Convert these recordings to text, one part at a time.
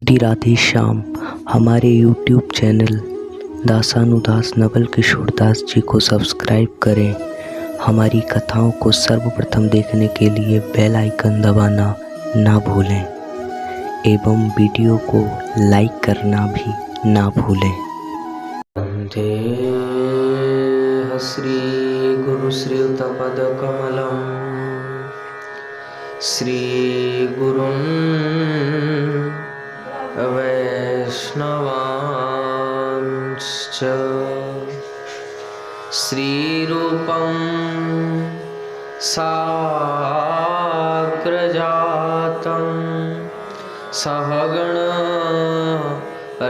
श्री राधे श्याम। हमारे YouTube channel दासानुदास Naval Kishore Das ji को subscribe करें। हमारी कथाओं को सर्वप्रथम देखने के लिए बेल आइकन दबाना ना भूलें एवं वीडियो को लाइक करना भी ना भूलें। वंदे श्री गुरु श्रीयुतपदकमलम् श्री गुरुन् वैष्णवांश्च श्रीरूपं साग्रजातं सहगण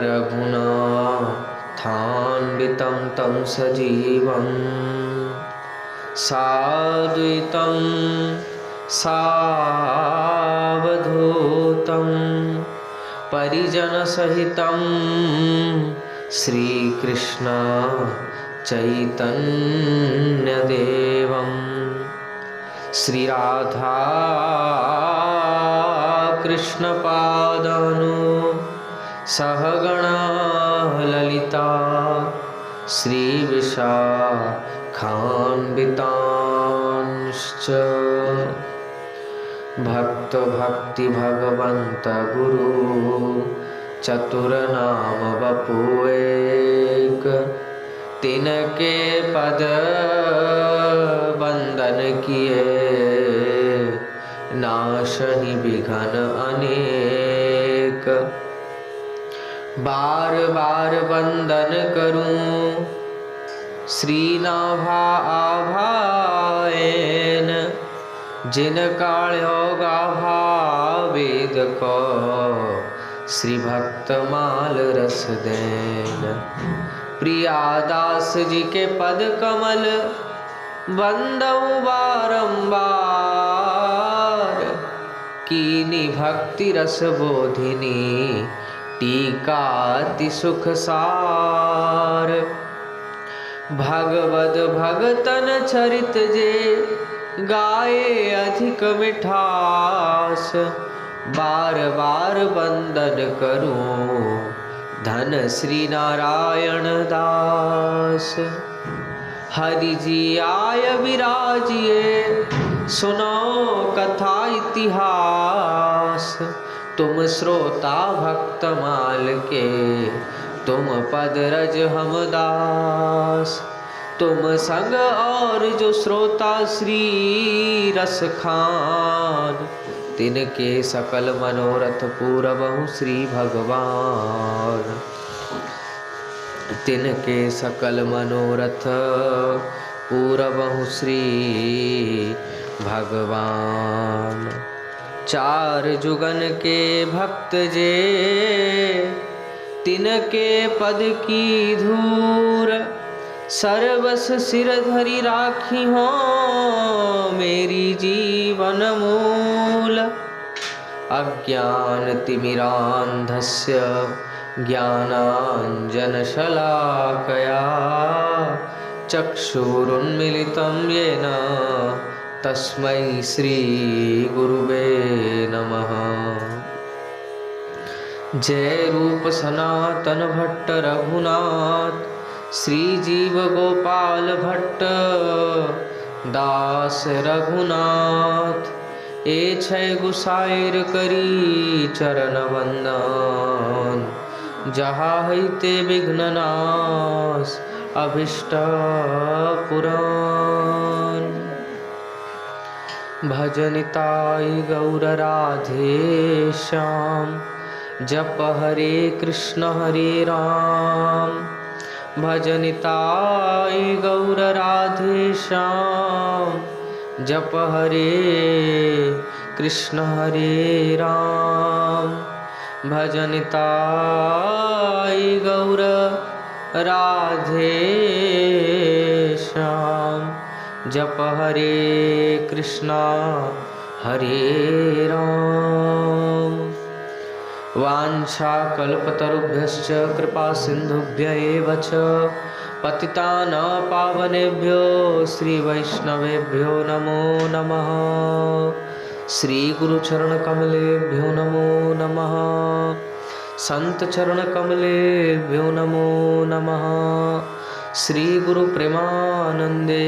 रघुनाथान्वितं तं सजीवं साद्वैतं सावधूतं परिजनसहितं श्रीकृष्ण चैतन्यदेवं श्रीराधा कृष्णपादानु सहगणा ललिता श्रीविशाखान्वितांश्च भक्त भक्ति भगवंत गुरु चतुरनाम बपुएक तिनके पद बंदन किए नाशहि विघन अनेक। बार बार वंदन करूं श्रीनाभा आभाएन जिन काळ्योगा भावेद को श्री भक्त माल रस देन। प्रियादास जी के पद कमल बंदऊ बारंबार कीनी भक्ति रस बोधिनी टीका अति सुख सार। भगवद भगतन चरित जे गाए अधिक मिठास बार बार वंदन करूं धन श्री नारायण दास। हरि जी आय विराजिए सुनो कथा इतिहास तुम श्रोता भक्त माल के तुम पद रज हम दास। तुम संग और जो श्रोता श्री रस खान तिनके सकल मनोरथ पूरबहु श्री भगवान। तिनके सकल मनोरथ पूरबहु श्री भगवान। चार जुगन के भक्त जे तिनके पद की धूर सर्वस सिर धरि राखी हो मेरी जीवन मूल। अज्ञान तिमिरांधस्य ज्ञानांजन शलाकया चक्षुरुन्मीलितं येन तस्मै श्री गुरुवे नमः। जय रूप सनातन भट्ट रघुनाथ श्री जीव गोपाल भट्ट दास रघुनाथ ए छय गुसाइर करी चरण वंदन। जहाँ हईते विघ्न नाश अभिष्ट पुराण। भजनिताई गौर राधे श्याम जप हरे कृष्ण हरे राम। भजनिताई गौर राधे श्याम जप हरे कृष्ण हरे राम। भजनिताई गौर राधे श्याम जप हरे कृष्ण हरे राम। वाञ्छाकल्पतरुभ्यश्च कृपा सिन्धुभ्य एव च पतितानां पावनेभ्यो श्रीवैष्णवेभ्यो नमो नमः। श्री गुरु चरण कमलेभ्यो नमो नमः। संत चरण कमलेभ्यो नमो नमः। श्री गुरु प्रेमानंदे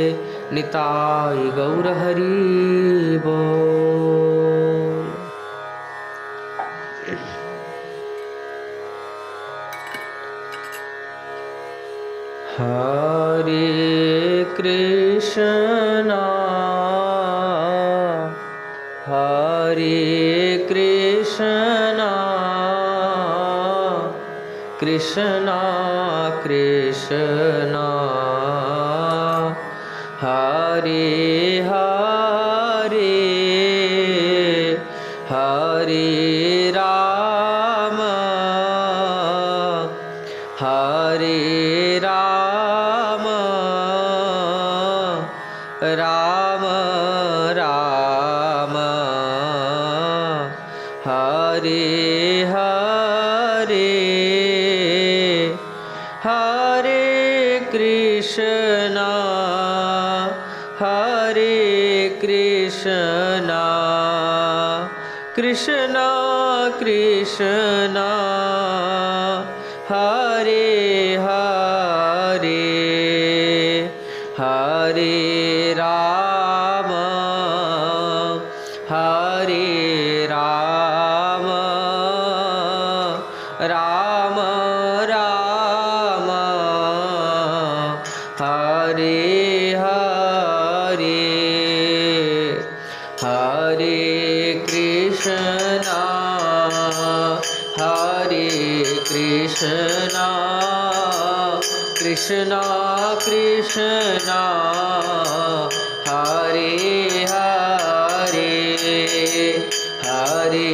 निताय गौर हरि बोल। हरे कृष्णा हरे कृष्णा कृष्णा कृष्णा हरे हरे हरे राम हरे राम राम राम हरे हरे हरे कृष्णा कृष्णा कृष्णा हरे हरे हरे राम राम राम हरे हरे हरे कृष्णा कृष्णा कृष्णा हरे हरे हरे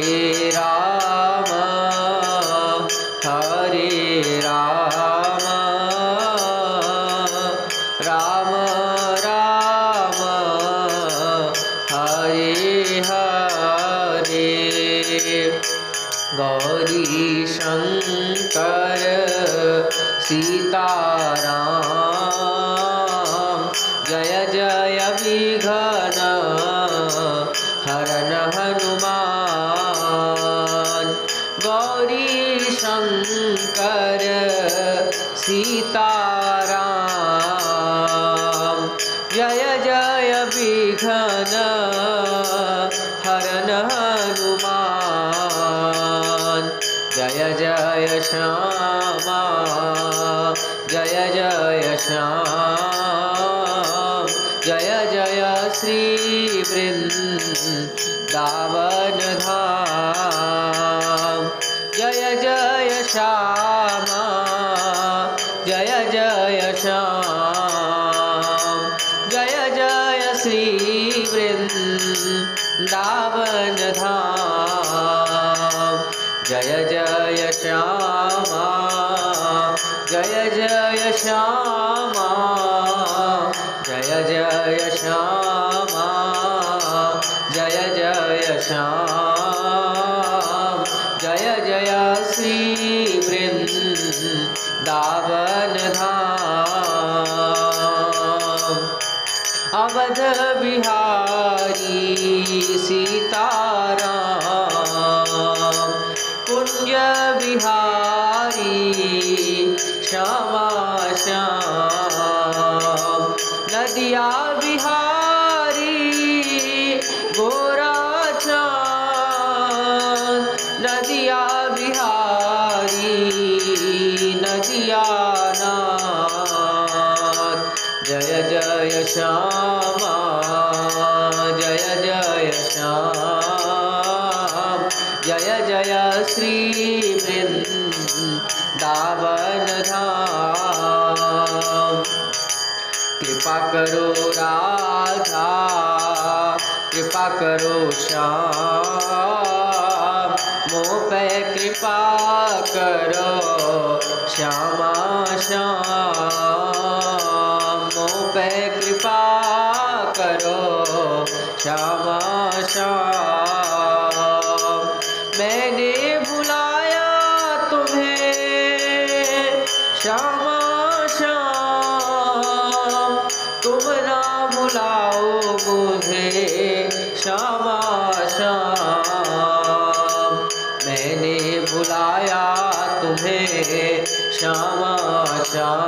राम राम राम हरे हरे गौरी शंकर सीताराम जय जय विघ्न हरन हनुमान। गौरी शंकर सीताराम जय जय विघ्न हरन हनुमान। जय जय श्यामा जय जय श्याम जय जय श्री वृंदावन धाम। जय जय श्यामा जय जय श्याम जय जय श्री वृंदावन धाम। जय जय श्यामा जय जय श्यामा जय जय श्यामा जय जय श्याम जय जय श्री वृंदावन धाम। अवध बिहारी सीताराम कुंज बिहारी श्यामा श्याम। नदिया बिहारी गोरा चाँद नदिया बिहारी नदिया नाथ। जय जय श्यामा जय जय श्याम जय जय श्री वृंदावन धाम। कृपा करो राधा कृपा करो श्याम मोह पे कृपा करो श्यामा श्याम। मोह पे कृपा करो श्यामा श्याम। मैंने बुलाया तुम्हें श्यामा श्याम तुम ना बुलाओ मुझे श्यामा श्याम। मैंने बुलाया तुम्हें श्यामा श्याम,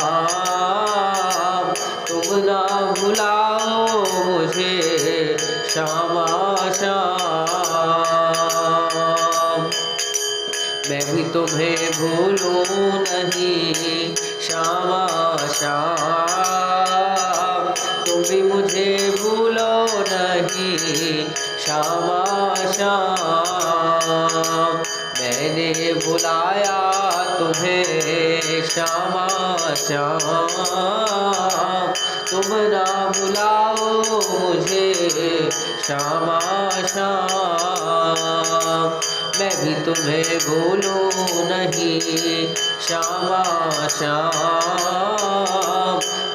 तुम ना भुलाओ मुझे श्यामा श्याम। मैं भी तुम्हें भूलूं नहीं श्यामा श्याम, तुम भी मुझे भूलो नहीं श्यामा श्याम। मैंने बुलाया तुम्हें श्यामा श्याम, तुम ना बुलाओ मुझे श्यामा श्याम। मैं भी तुम्हें भूलूं नहीं श्यामा श्याम,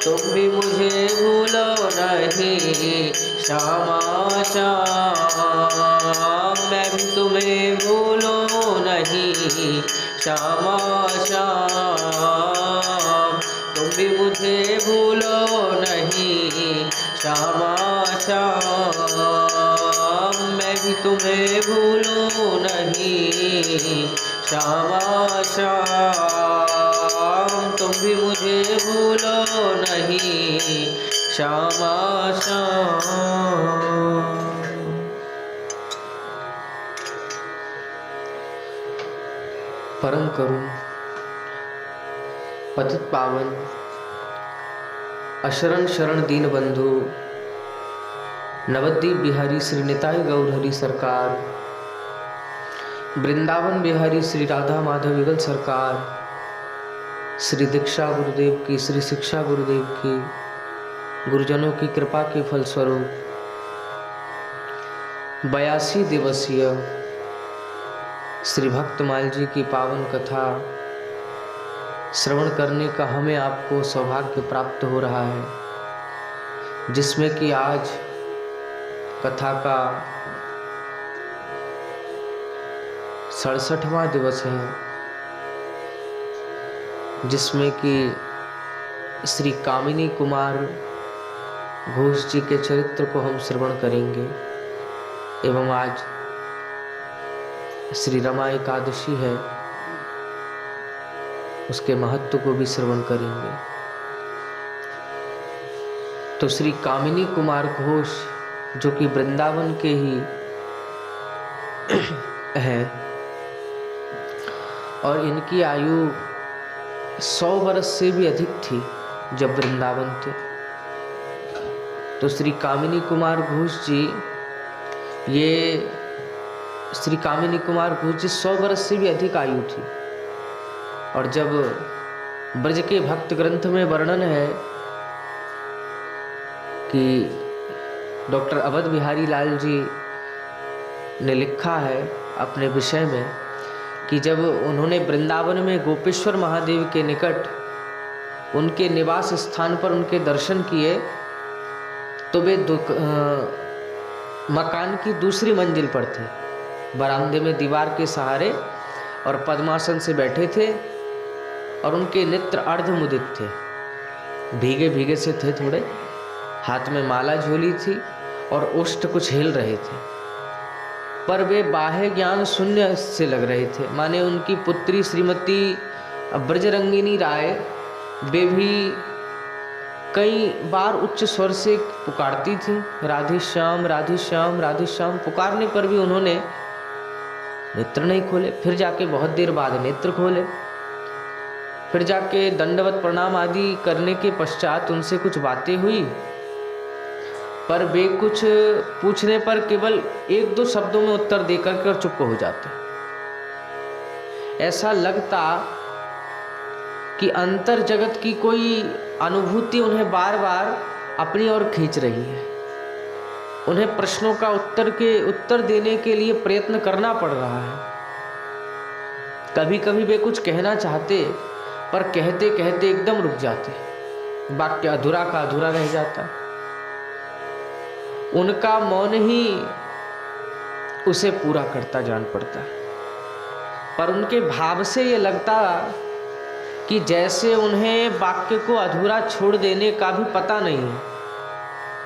तुम भी मुझे भूलो नहीं श्यामा श्याम। मैं भी तुम्हें भूलूं नहीं श्यामा श्याम, तुम भी मुझे भूलो नहीं श्यामा श्याम। मैं भी तुम्हें भूलूं नहीं श्यामा श्याम, तुम भी मुझे भूलो नहीं श्यामा श्याम। परम करुण पतित पावन अशरण शरण दीन बंधु नवद्वीप बिहारी श्री निताई गौर हरि सरकार, वृंदावन बिहारी श्री राधा माधव युगल सरकार, श्री दीक्षा गुरुदेव की, श्री शिक्षा गुरुदेव की, गुरुजनों की कृपा के फलस्वरूप 82 दिवसीय श्री भक्तमाल जी की पावन कथा श्रवण करने का हमें आपको सौभाग्य प्राप्त हो रहा है, जिसमें कि आज कथा का 67वां दिवस है, जिसमें कि श्री कामिनी कुमार घोष जी के चरित्र को हम श्रवण करेंगे एवं आज श्री रमा एकादशी है, उसके महत्व को भी श्रवण करेंगे। तो श्री कामिनी कुमार घोष जो कि वृंदावन के ही हैं और इनकी आयु 100 वर्ष से भी अधिक थी जब वृंदावन थे। तो श्री कामिनी कुमार घोष जी, ये श्री कामिनी कुमार घोष जी 100 वर्ष से भी अधिक आयु थी। और जब ब्रज के भक्त ग्रंथ में वर्णन है कि डॉक्टर अवध बिहारी लाल जी ने लिखा है अपने विषय में कि जब उन्होंने वृंदावन में गोपेश्वर महादेव के निकट उनके निवास स्थान पर उनके दर्शन किए, तो वे मकान की दूसरी मंजिल पर थे, बरामदे में दीवार के सहारे और पद्मासन से बैठे थे और उनके नेत्र अर्धमुदित थे, भीगे भीगे से थे थोड़े, हाथ में माला झोली थी और ओष्ठ कुछ हिल रहे थे, पर वे बाह्य ज्ञान शून्य से लग रहे थे। माने उनकी पुत्री श्रीमती ब्रजरंगिनी राय वे भी कई बार उच्च स्वर से पुकारती थी, राधे श्याम राधे श्याम राधे श्याम। पुकारने पर भी उन्होंने नेत्र नहीं खोले। फिर जाके बहुत देर बाद नेत्र खोले, फिर जाके दंडवत प्रणाम आदि करने के पश्चात उनसे कुछ बातें हुई, पर वे कुछ पूछने पर केवल 1-2 शब्दों में उत्तर देकर के चुप हो जाते। ऐसा लगता कि अंतर जगत की कोई अनुभूति उन्हें बार बार अपनी ओर खींच रही है। उन्हें प्रश्नों का उत्तर देने के लिए प्रयत्न करना पड़ रहा है। कभी कभी वे कुछ कहना चाहते, पर कहते कहते एकदम रुक जाते, वाक्य अधूरा का अधूरा रह जाता। उनका मौन ही उसे पूरा करता जान पड़ता। पर उनके भाव से ये लगता कि जैसे उन्हें वाक्य को अधूरा छोड़ देने का भी पता नहीं है।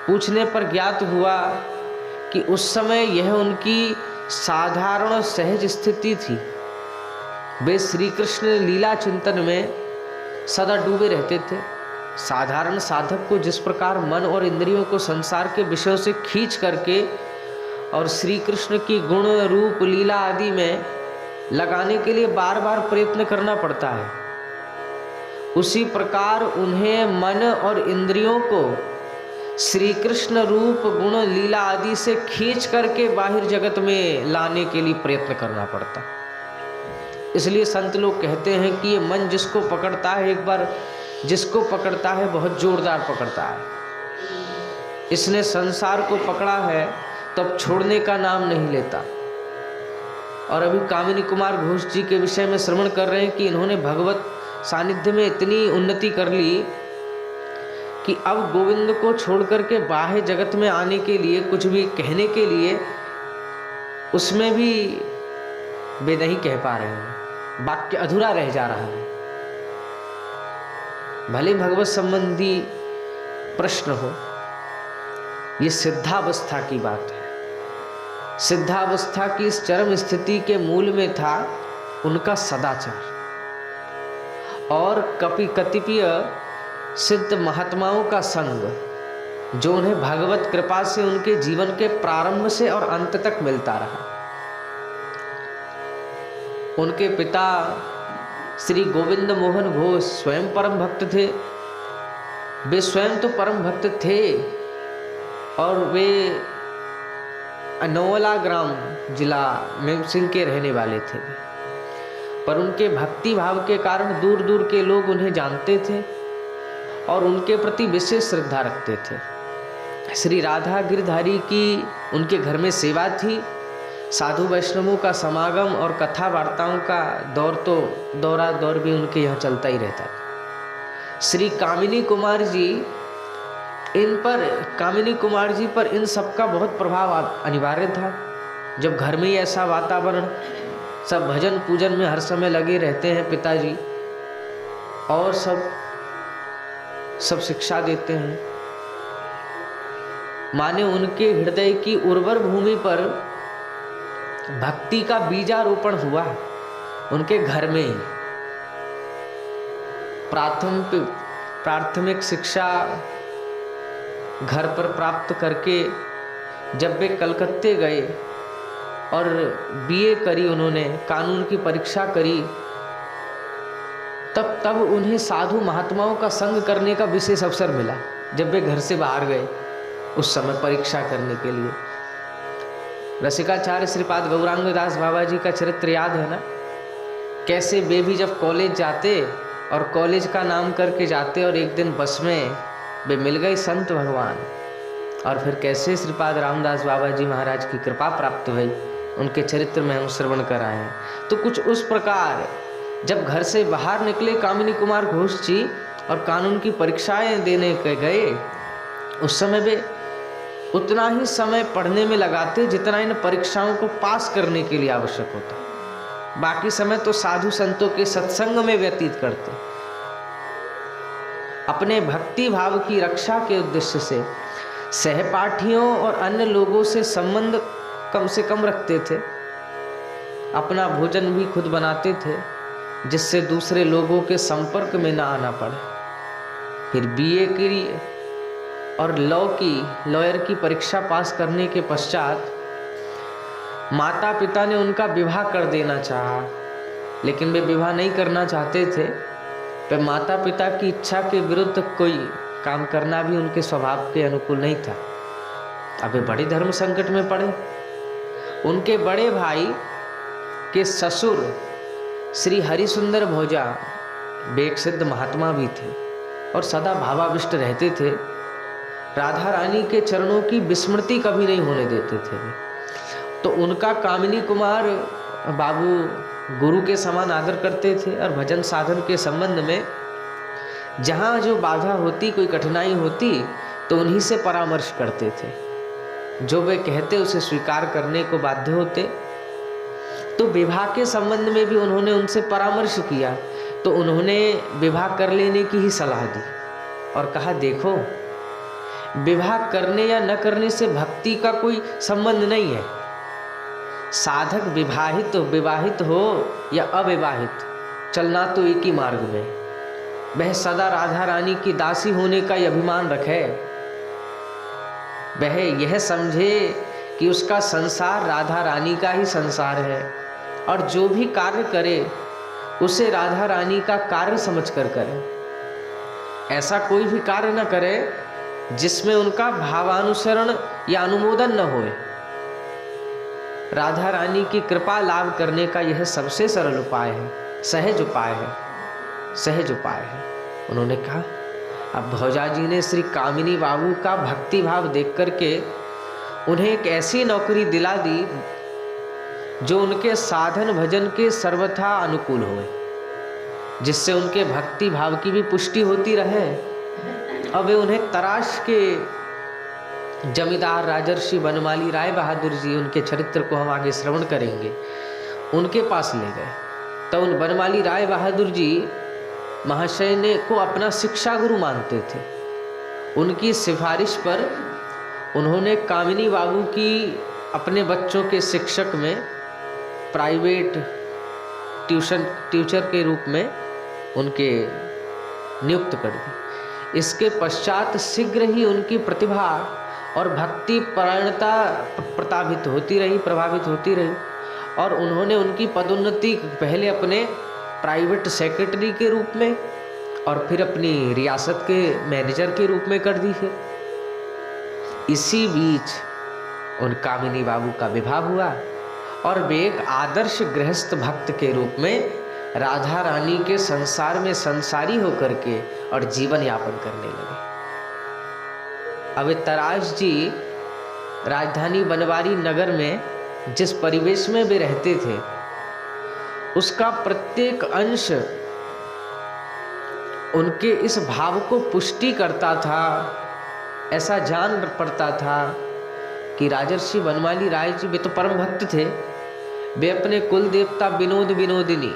पूछने पर ज्ञात हुआ कि उस समय यह उनकी साधारण सहज स्थिति थी। वे श्री कृष्ण लीला चिंतन में सदा डूबे रहते थे। साधारण साधक को जिस प्रकार मन और इंद्रियों को संसार के विषयों से खींच करके और श्री कृष्ण की गुण रूप लीला आदि में लगाने के लिए बार बार प्रयत्न करना पड़ता है, उसी प्रकार उन्हें मन और इंद्रियों को श्री कृष्ण रूप गुण लीला आदि से खींच करके बाहर जगत में लाने के लिए प्रयत्न करना पड़ता। इसलिए संत लोग कहते हैं कि ये मन जिसको पकड़ता है, एक बार जिसको पकड़ता है बहुत जोरदार पकड़ता है। इसने संसार को पकड़ा है तब छोड़ने का नाम नहीं लेता। और अभी कामिनी कुमार घोष जी के विषय में श्रवण कर रहे हैं कि इन्होंने भगवत सानिध्य में इतनी उन्नति कर ली कि अब गोविंद को छोड़ करके बाह्य जगत में आने के लिए, कुछ भी कहने के लिए, उसमें भी वे नहीं कह पा रहे हैं, वाक्य अधूरा रह जा रहा है। भले भगवत संबंधी प्रश्न हो, ये सिद्धावस्था की बात है। सिद्धावस्था की इस चरम स्थिति के मूल में था उनका सदाचार और कतिपय सिद्ध महात्माओं का संग, जो उन्हें भगवत कृपा से उनके जीवन के प्रारंभ से और अंत तक मिलता रहा। उनके पिता श्री गोविंद मोहन घोष स्वयं परम भक्त थे। वे स्वयं तो परम भक्त थे और वे अनोला ग्राम जिला मेमसिंह के रहने वाले थे, पर उनके भक्ति भाव के कारण दूर दूर के लोग उन्हें जानते थे और उनके प्रति विशेष श्रद्धा रखते थे। श्री राधा गिरधारी की उनके घर में सेवा थी। साधु वैष्णवों का समागम और कथा वार्ताओं का दौर भी उनके यहाँ चलता ही रहता था। श्री कामिनी कुमार जी पर इन सब का बहुत प्रभाव अनिवार्य था। जब घर में ही ऐसा वातावरण, सब भजन पूजन में हर समय लगे रहते हैं पिताजी, और सब शिक्षा देते हैं, माने उनके हृदय की उर्वर भूमि पर भक्ति का बीजारोपण हुआ उनके घर में ही। प्राथमिक शिक्षा घर पर प्राप्त करके जब वे कलकत्ते गए और बीए करी, उन्होंने कानून की परीक्षा करी, तब उन्हें साधु महात्माओं का संग करने का विशेष अवसर मिला। जब वे घर से बाहर गए उस समय परीक्षा करने के लिए, रसिकाचार्य श्रीपाद गौरांग दास बाबा जी का चरित्र याद है ना, कैसे वे भी जब कॉलेज जाते और कॉलेज का नाम करके जाते और एक दिन बस में वे मिल गए संत भगवान, और फिर कैसे श्रीपाद रामदास बाबा जी महाराज की कृपा प्राप्त हुई, उनके चरित्र में हम श्रवण कर आए हैं। तो कुछ उस प्रकार जब घर से बाहर निकले कामिनी कुमार घोष जी और कानून की परीक्षाएं देने के गए, उस समय वे उतना ही समय पढ़ने में लगाते जितना इन परीक्षाओं को पास करने के लिए आवश्यक होता। बाकी समय तो साधु संतों के सत्संग में व्यतीत करते। अपने भक्ति भाव की रक्षा के उद्देश्य से सहपाठियों और अन्य लोगों से संबंध कम से कम रखते थे। अपना भोजन भी खुद बनाते थे जिससे दूसरे लोगों के संपर्क में ना आना पड़े। फिर बीए की और लॉयर की परीक्षा पास करने के पश्चात माता पिता ने उनका विवाह कर देना चाहा, लेकिन वे विवाह नहीं करना चाहते थे। पर माता पिता की इच्छा के विरुद्ध कोई काम करना भी उनके स्वभाव के अनुकूल नहीं था। अब वे बड़े धर्म संकट में पड़े। उनके बड़े भाई के ससुर श्री हरिसुंदर भोजा वे एक सिद्ध महात्मा भी थे और सदा भावाविष्ट रहते थे। राधा रानी के चरणों की विस्मृति कभी नहीं होने देते थे। तो उनका कामिनी कुमार बाबू गुरु के समान आदर करते थे और भजन साधन के संबंध में जहाँ जो बाधा होती, कोई कठिनाई होती, तो उन्हीं से परामर्श करते थे। जो वे कहते उसे स्वीकार करने को बाध्य होते। तो विवाह के संबंध में भी उन्होंने उनसे परामर्श किया, तो उन्होंने विवाह कर लेने की ही सलाह दी और कहा, देखो विवाह करने या न करने से भक्ति का कोई संबंध नहीं है। साधक विवाहित विवाहित हो या अविवाहित, चलना तो एक ही मार्ग में। वह सदा राधा रानी की दासी होने का अभिमान रखे, वह यह समझे कि उसका संसार राधा रानी का ही संसार है, और जो भी कार्य करे उसे राधा रानी का कार्य समझकर करे। ऐसा कोई भी कार्य न करे जिसमें उनका भावानुसरण या अनुमोदन न होए। राधा रानी की कृपा लाभ करने का यह सबसे सरल उपाय है, सहज उपाय है, सहज उपाय है। उन्होंने कहा, अब भौजा जी ने श्री कामिनी बाबू का भक्ति भाव देख करके उन्हें एक ऐसी नौकरी दिला दी जो उनके साधन भजन के सर्वथा अनुकूल होए, जिससे उनके भक्ति भाव की भी पुष्टि होती रहे। अब वे उन्हें तराश के जमींदार राजर्षि बनमाली राय बहादुर जी, उनके चरित्र को हम आगे श्रवण करेंगे, उनके पास ले गए। तो उन बनमाली राय बहादुर जी महाशय ने को अपना शिक्षा गुरु मानते थे। उनकी सिफारिश पर उन्होंने कामिनी बाबू की अपने बच्चों के शिक्षक में प्राइवेट टीचर के रूप में उनके नियुक्त कर दी। इसके पश्चात शीघ्र ही उनकी प्रतिभा और भक्ति परायणता प्रभावित होती रही और उन्होंने उनकी पदोन्नति पहले अपने प्राइवेट सेक्रेटरी के रूप में और फिर अपनी रियासत के मैनेजर के रूप में कर दी है। इसी बीच उन कामिनी बाबू का विवाह हुआ और वे एक आदर्श गृहस्थ भक्त के रूप में राधा रानी के संसार में संसारी होकर के और जीवन यापन करने लगे। अब तराश जी राजधानी बनवारी नगर में जिस परिवेश में वे रहते थे उसका प्रत्येक अंश उनके इस भाव को पुष्टि करता था। ऐसा जान पड़ता था कि राजर्षि बनमाली राय जी वे तो परम भक्त थे, वे अपने कुल देवता विनोद विनोदिनी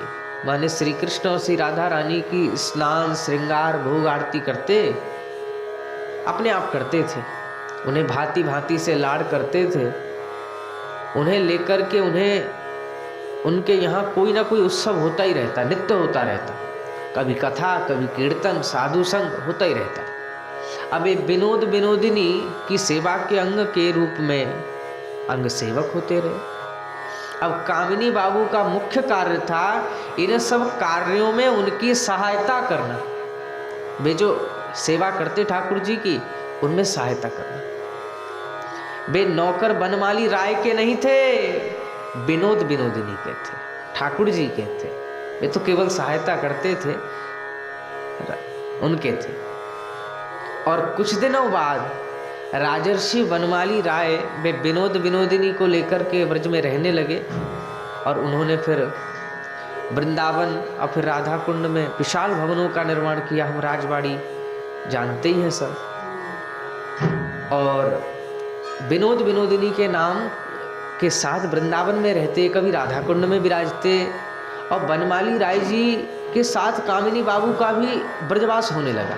माने श्री कृष्ण और श्री राधा रानी की स्नान श्रृंगार भोग आरती करते अपने आप करते थे। उन्हें भांति भांति से लाड़ करते थे। उन्हें लेकर के उनके यहाँ कोई ना कोई उत्सव होता ही रहता, नित्य होता रहता, कभी कथा कभी कीर्तन साधु संग होता ही रहता। अब ये विनोद विनोदिनी की सेवा के अंग के रूप में अंग सेवक होते रहे। अब कामिनी बाबू का मुख्य कार्य था इन सब कार्यों में उनकी सहायता करना। वे जो सेवा करते ठाकुर जी की उनमें सहायता करना। वे नौकर बनमाली राय के नहीं थे, विनोद विनोदिनी के थे, ठाकुर जी के थे। वे तो केवल सहायता करते थे, उनके थे। और कुछ दिनों बाद राजर्षि बनमाली राय वे विनोद विनोदिनी को लेकर के ब्रज में रहने लगे और उन्होंने फिर वृंदावन और फिर राधा कुंड में विशाल भवनों का निर्माण किया। हम राजवाड़ी जानते ही हैं सब। और विनोद विनोदिनी के नाम के साथ वृंदावन में रहते, कभी राधा कुंड में विराजते और बनमाली राय जी के साथ कामिनी बाबू का भी ब्रजवास होने लगा।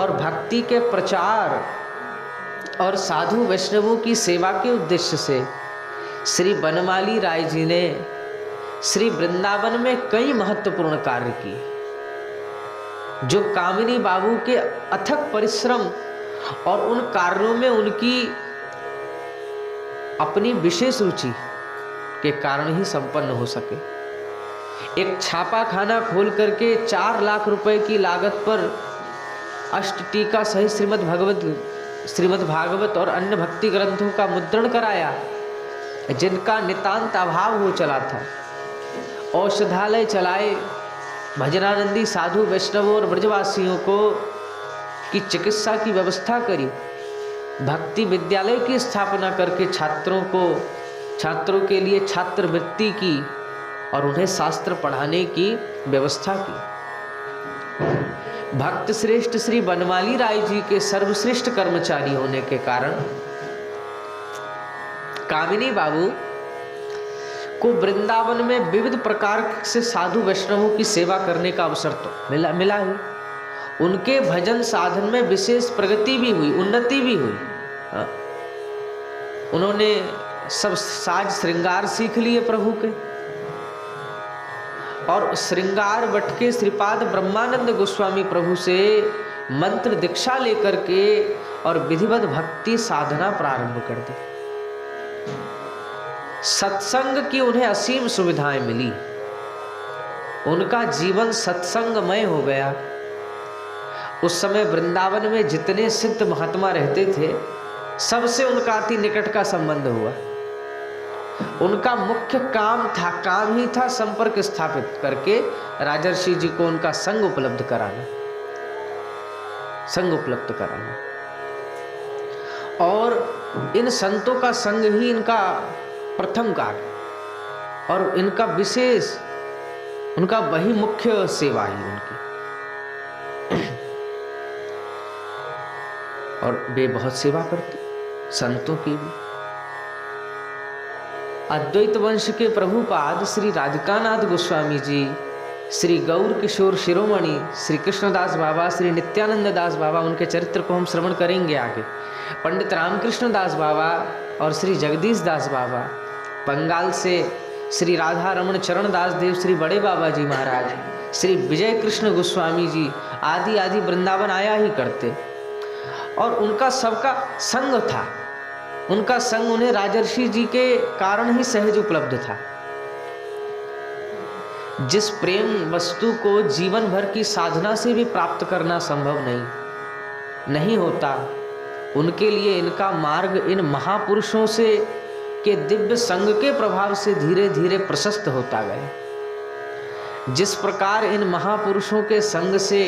और भक्ति के प्रचार और साधु वैष्णवों की सेवा के उद्देश्य से श्री बनमाली राय जी ने श्री वृंदावन में कई महत्वपूर्ण कार्य किए, जो कामिनी बाबू के अथक परिश्रम और उन कार्यों में उनकी अपनी विशेष रुचि के कारण ही संपन्न हो सके। एक छापा खाना खोल करके 4 लाख रुपए की लागत पर अष्ट टीका सहित श्रीमद् भागवत और अन्य भक्ति ग्रंथों का मुद्रण कराया, जिनका नितांत अभाव हो चला था। औषधालय चलाए, भजनानंदी साधु वैष्णवों और ब्रजवासियों को की चिकित्सा की व्यवस्था करी, भक्ति विद्यालय की स्थापना करके छात्रों के लिए छात्रवृत्ति की और उन्हें शास्त्र पढ़ाने की व्यवस्था की। भक्त श्रेष्ठ श्री बनमाली राय जी के सर्वश्रेष्ठ कर्मचारी होने के कारण कामिनी बाबू को वृंदावन में विविध प्रकार से साधु वैष्णवों की सेवा करने का अवसर तो मिला ही। उनके भजन साधन में विशेष प्रगति भी हुई, उन्नति भी हुई। उन्होंने सब साज श्रृंगार सीख लिए प्रभु के, और श्रृंगार बट के श्रीपाद ब्रह्मानंद गोस्वामी प्रभु से मंत्र दीक्षा लेकर के और विधिवत भक्ति साधना प्रारंभ कर दी। सत्संग की उन्हें असीम सुविधाएं मिली, उनका जीवन सत्संगमय हो गया। उस समय वृंदावन में जितने सिद्ध महात्मा रहते थे सबसे उनका अति निकट का संबंध हुआ। उनका मुख्य काम ही था संपर्क स्थापित करके राजर्षि जी को उनका संग उपलब्ध कराना, और इन संतों का संग ही इनका प्रथम कार्य और इनका विशेष, उनका वही मुख्य सेवा ही उनकी। और वे बहुत सेवा करते संतों की भी। अद्वैत वंश के प्रभुपाद श्री राधिकानाथ गोस्वामी जी, श्री गौर किशोर शिरोमणि, श्री कृष्णदास बाबा, श्री नित्यानंद दास बाबा, उनके चरित्र को हम श्रवण करेंगे आगे। पंडित रामकृष्ण दास बाबा और श्री जगदीश दास बाबा, बंगाल से श्री राधा रमण चरण दास देव, श्री बड़े बाबा जी महाराज, श्री विजय कृष्ण गोस्वामी जी आदि आदि वृंदावन आया ही करते, और उनका सबका संग था। उनका संग उन्हें राजर्षि जी के कारण ही सहज उपलब्ध था। जिस प्रेम वस्तु को जीवन भर की साधना से भी प्राप्त करना संभव नहीं होता, उनके लिए इनका मार्ग इन महापुरुषों से के दिव्य संग के प्रभाव से धीरे धीरे प्रशस्त होता गया। जिस प्रकार इन महापुरुषों के संग से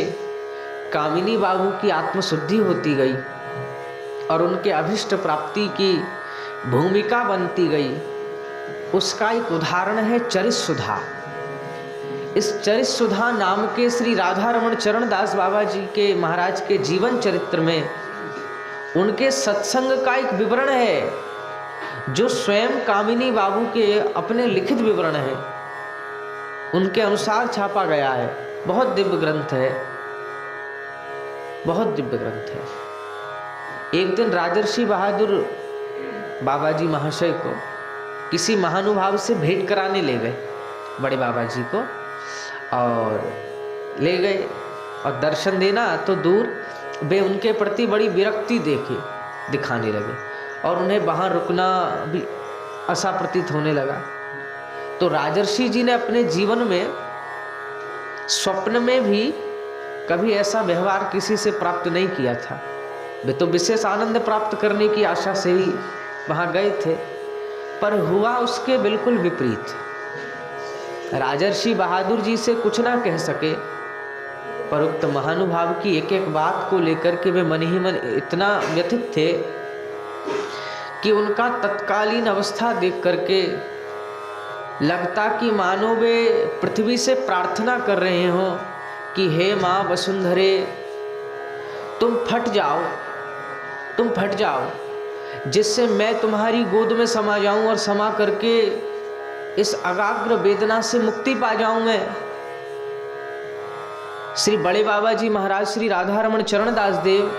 कामिनी बाबू की आत्मशुद्धि होती गई और उनके अभिष्ट प्राप्ति की भूमिका बनती गई, उसका एक उदाहरण है चरित सुधा। इस चरित सुधा नाम के श्री राधा रमण चरण दास बाबा जी के महाराज के जीवन चरित्र में उनके सत्संग का एक विवरण है, जो स्वयं कामिनी बाबू के अपने लिखित विवरण है, उनके अनुसार छापा गया है। बहुत दिव्य ग्रंथ है, बहुत दिव्य ग्रंथ है। एक दिन राजर्षि बहादुर बाबा जी महाशय को किसी महानुभाव से भेंट कराने ले गए, बड़े बाबा जी को, और ले गए और दर्शन देना तो दूर, वे उनके प्रति बड़ी विरक्ति दिखाने लगे और उन्हें वहाँ रुकना भी ऐसा प्रतीत होने लगा। तो राजर्षि जी ने अपने जीवन में स्वप्न में भी कभी ऐसा व्यवहार किसी से प्राप्त नहीं किया था। वे तो विशेष आनंद प्राप्त करने की आशा से ही वहाँ गए थे, पर हुआ उसके बिल्कुल विपरीत। राजर्षि बहादुर जी से कुछ ना कह सके, पर उक्त महानुभाव की एक एक बात को लेकर के वे मन ही मन इतना व्यथित थे कि उनका तत्कालीन अवस्था देख करके लगता कि मानो वे पृथ्वी से प्रार्थना कर रहे हों कि हे माँ वसुंधरे, तुम फट जाओ, जिससे मैं तुम्हारी गोद में समा जाऊं और समा करके इस अगाग्र वेदना से मुक्ति पा जाऊं मैं। श्री बड़े बाबा जी महाराज श्री राधा रमण चरण दास देव,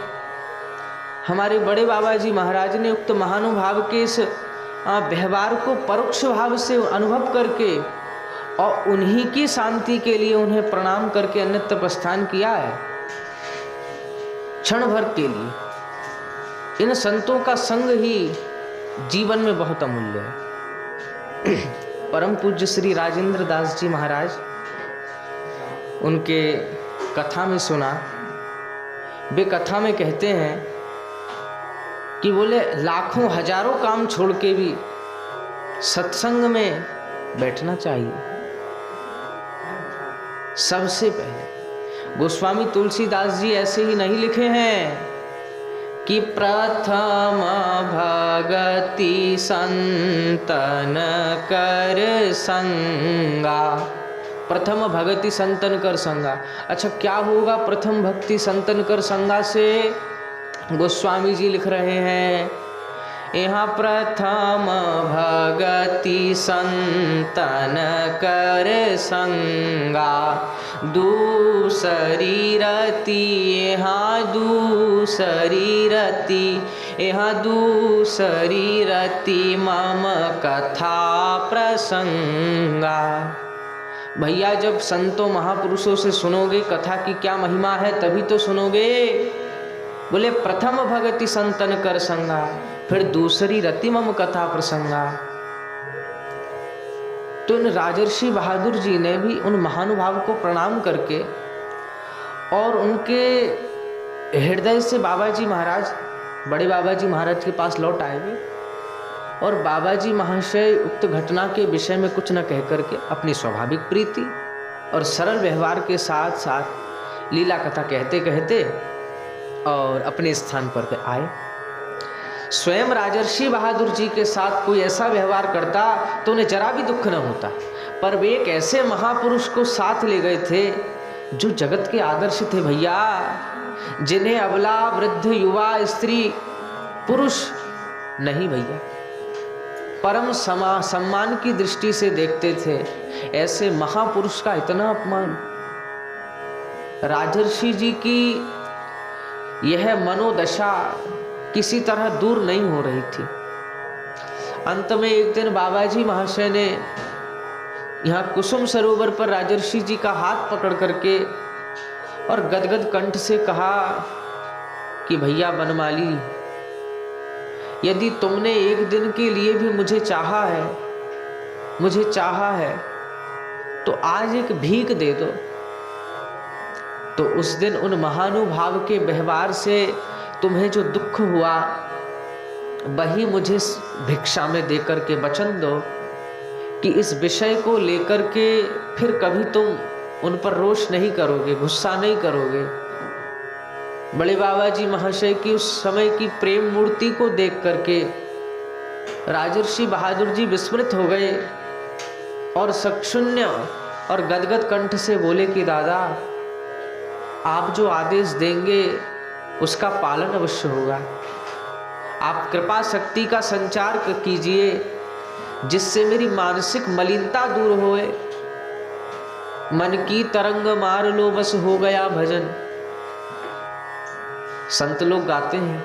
हमारे बड़े बाबा जी महाराज ने उक्त महानुभाव के इस व्यवहार को परोक्ष भाव से अनुभव करके और उन्हीं की शांति के लिए उन्हें प्रणाम करके अन्यत्र प्रस्थान किया है, क्षण भर के लिए। इन संतों का संग ही जीवन में बहुत अमूल्य है। परम पूज्य श्री राजेंद्र दास जी महाराज, उनके कथा में सुना, वे कथा में कहते हैं कि बोले लाखों हजारों काम छोड़ के भी सत्संग में बैठना चाहिए। सबसे पहले गोस्वामी तुलसीदास जी ऐसे ही नहीं लिखे हैं कि प्रथम भगति संतन कर संगा, प्रथम भक्ति संतन कर संगा। अच्छा, क्या होगा प्रथम भक्ति संतन कर संगा से? गोस्वामी जी लिख रहे हैं यहाँ प्रथम भगति संतन कर संगा, दूसरी रति यहाँ दूसरी रति यहाँ दूसरी रति मम कथा प्रसंगा। भैया जब संतों महापुरुषों से सुनोगे कथा की क्या महिमा है तभी तो सुनोगे। बोले प्रथम भगति संतन कर संगा, फिर दूसरी रति मम कथा प्रसंगा। तो इन राजर्षि बहादुर जी ने भी उन महानुभाव को प्रणाम करके और उनके हृदय से बाबा जी महाराज, बड़े बाबा जी महाराज के पास लौट आए हुए और बाबा जी महाशय उक्त घटना के विषय में कुछ न कह करके अपनी स्वाभाविक प्रीति और सरल व्यवहार के साथ साथ लीला कथा कहते कहते और अपने स्थान पर आए। स्वयं राजर्षि बहादुर जी के साथ कोई ऐसा व्यवहार करता तो उन्हें जरा भी दुख न होता, पर वे एक ऐसे महापुरुष को साथ ले गए थे जो जगत के आदर्श थे भैया, जिन्हें अबला वृद्ध युवा स्त्री पुरुष नहीं भैया परम सम्मान की दृष्टि से देखते थे। ऐसे महापुरुष का इतना अपमान। राजर्षि जी की यह मनोदशा किसी तरह दूर नहीं हो रही थी। अंत में एक दिन बाबा जी महाशय ने यहाँ कुसुम सरोवर पर राजर्षि जी का हाथ पकड़ करके और गदगद कंठ से कहा कि भैया बनमाली, यदि तुमने एक दिन के लिए भी मुझे चाहा है तो आज एक भीख दे दो। तो उस दिन उन महानुभाव के व्यवहार से तुम्हें जो दुख हुआ वही मुझे भिक्षा में देकर के वचन दो कि इस विषय को लेकर के फिर कभी तुम उन पर रोष नहीं करोगे, गुस्सा नहीं करोगे। बड़े बाबा जी महाशय की उस समय की प्रेम मूर्ति को देख करके राजर्षि बहादुर जी विस्मृत हो गए और सक्षुण्य और गदगद कंठ से बोले कि दादा आप जो आदेश देंगे उसका पालन अवश्य होगा। आप कृपा शक्ति का संचार कीजिए जिससे मेरी मानसिक मलिनता दूर होए। मन की तरंग मार लो बस हो गया भजन। संत लोग गाते हैं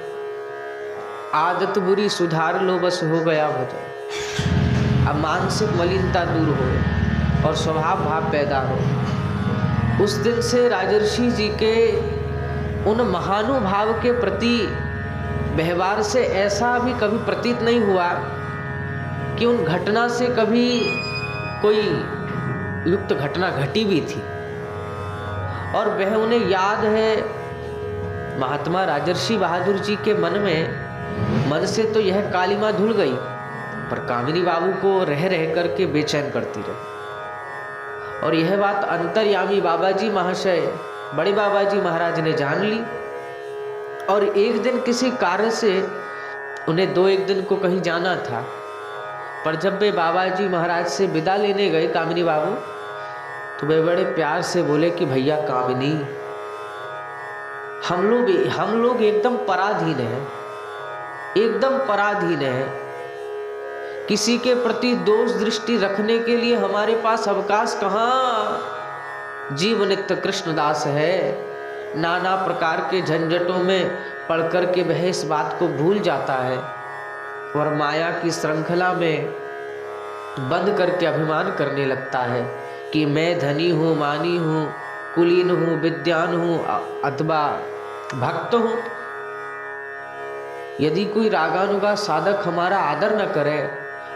आदत बुरी सुधार लो बस हो गया भजन। अब मानसिक मलिनता दूर हो और स्वभाव भाव पैदा हो। उस दिन से राजर्षि जी के उन महानुभाव के प्रति व्यवहार से ऐसा भी कभी प्रतीत नहीं हुआ कि उन घटना से कभी कोई युक्त घटना घटी भी थी। और वह उन्हें याद है। महात्मा राजर्षि बहादुर जी के मन से तो यह कालिमा धुल गई, पर कामिनी बाबू को रह रह करके बेचैन करती रही। और यह बात अंतर्यामी बाबा जी महाशय, बड़े बाबा जी महाराज ने जान ली। और एक दिन किसी कार्य से उन्हें 2-1 दिन को कहीं जाना था, पर जब वे बाबा जी महाराज से विदा लेने गए कामिनी बाबू, तो वे बड़े प्यार से बोले कि भैया कामिनी, हम लोग एकदम पराधीन हैं, एकदम पराधीन हैं। किसी के प्रति दोष दृष्टि रखने के लिए हमारे पास अवकाश कहाँ। जीव नित्य कृष्णदास है। नाना प्रकार के झंझटों में पड़ कर के वह इस बात को भूल जाता है और माया की श्रृंखला में बंद करके अभिमान करने लगता है कि मैं धनी हूँ, मानी हूँ, कुलीन हूँ, विद्वान हूँ अथवा भक्त हूँ। यदि कोई रागानुगा साधक हमारा आदर न करे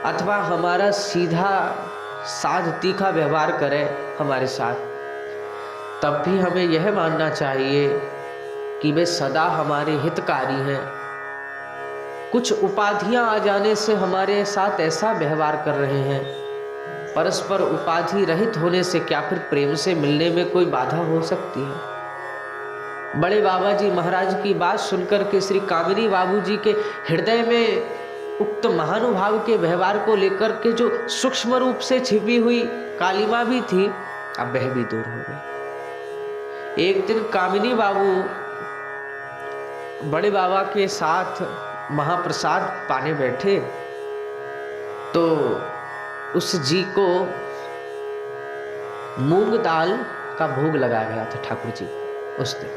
अथवा हमारा सीधा साध तीखा व्यवहार करे हमारे साथ, तब भी हमें यह मानना चाहिए कि वे सदा हमारे हितकारी हैं। कुछ उपाधियां आ जाने से हमारे साथ ऐसा व्यवहार कर रहे हैं। परस्पर उपाधि रहित होने से क्या फिर प्रेम से मिलने में कोई बाधा हो सकती है। बड़े बाबा जी महाराज की बात सुनकर के श्री कामिनी बाबू जी के हृदय में उक्त महानुभाव के व्यवहार को लेकर के जो सूक्ष्म रूप से छिपी हुई कालिमा भी थी, अब वह भी दूर हो गई। एक दिन कामिनी बाबू बड़े बाबा के साथ महाप्रसाद पाने बैठे तो उस जी को मूंग दाल का भोग लगाया गया था ठाकुर जी उस दिन।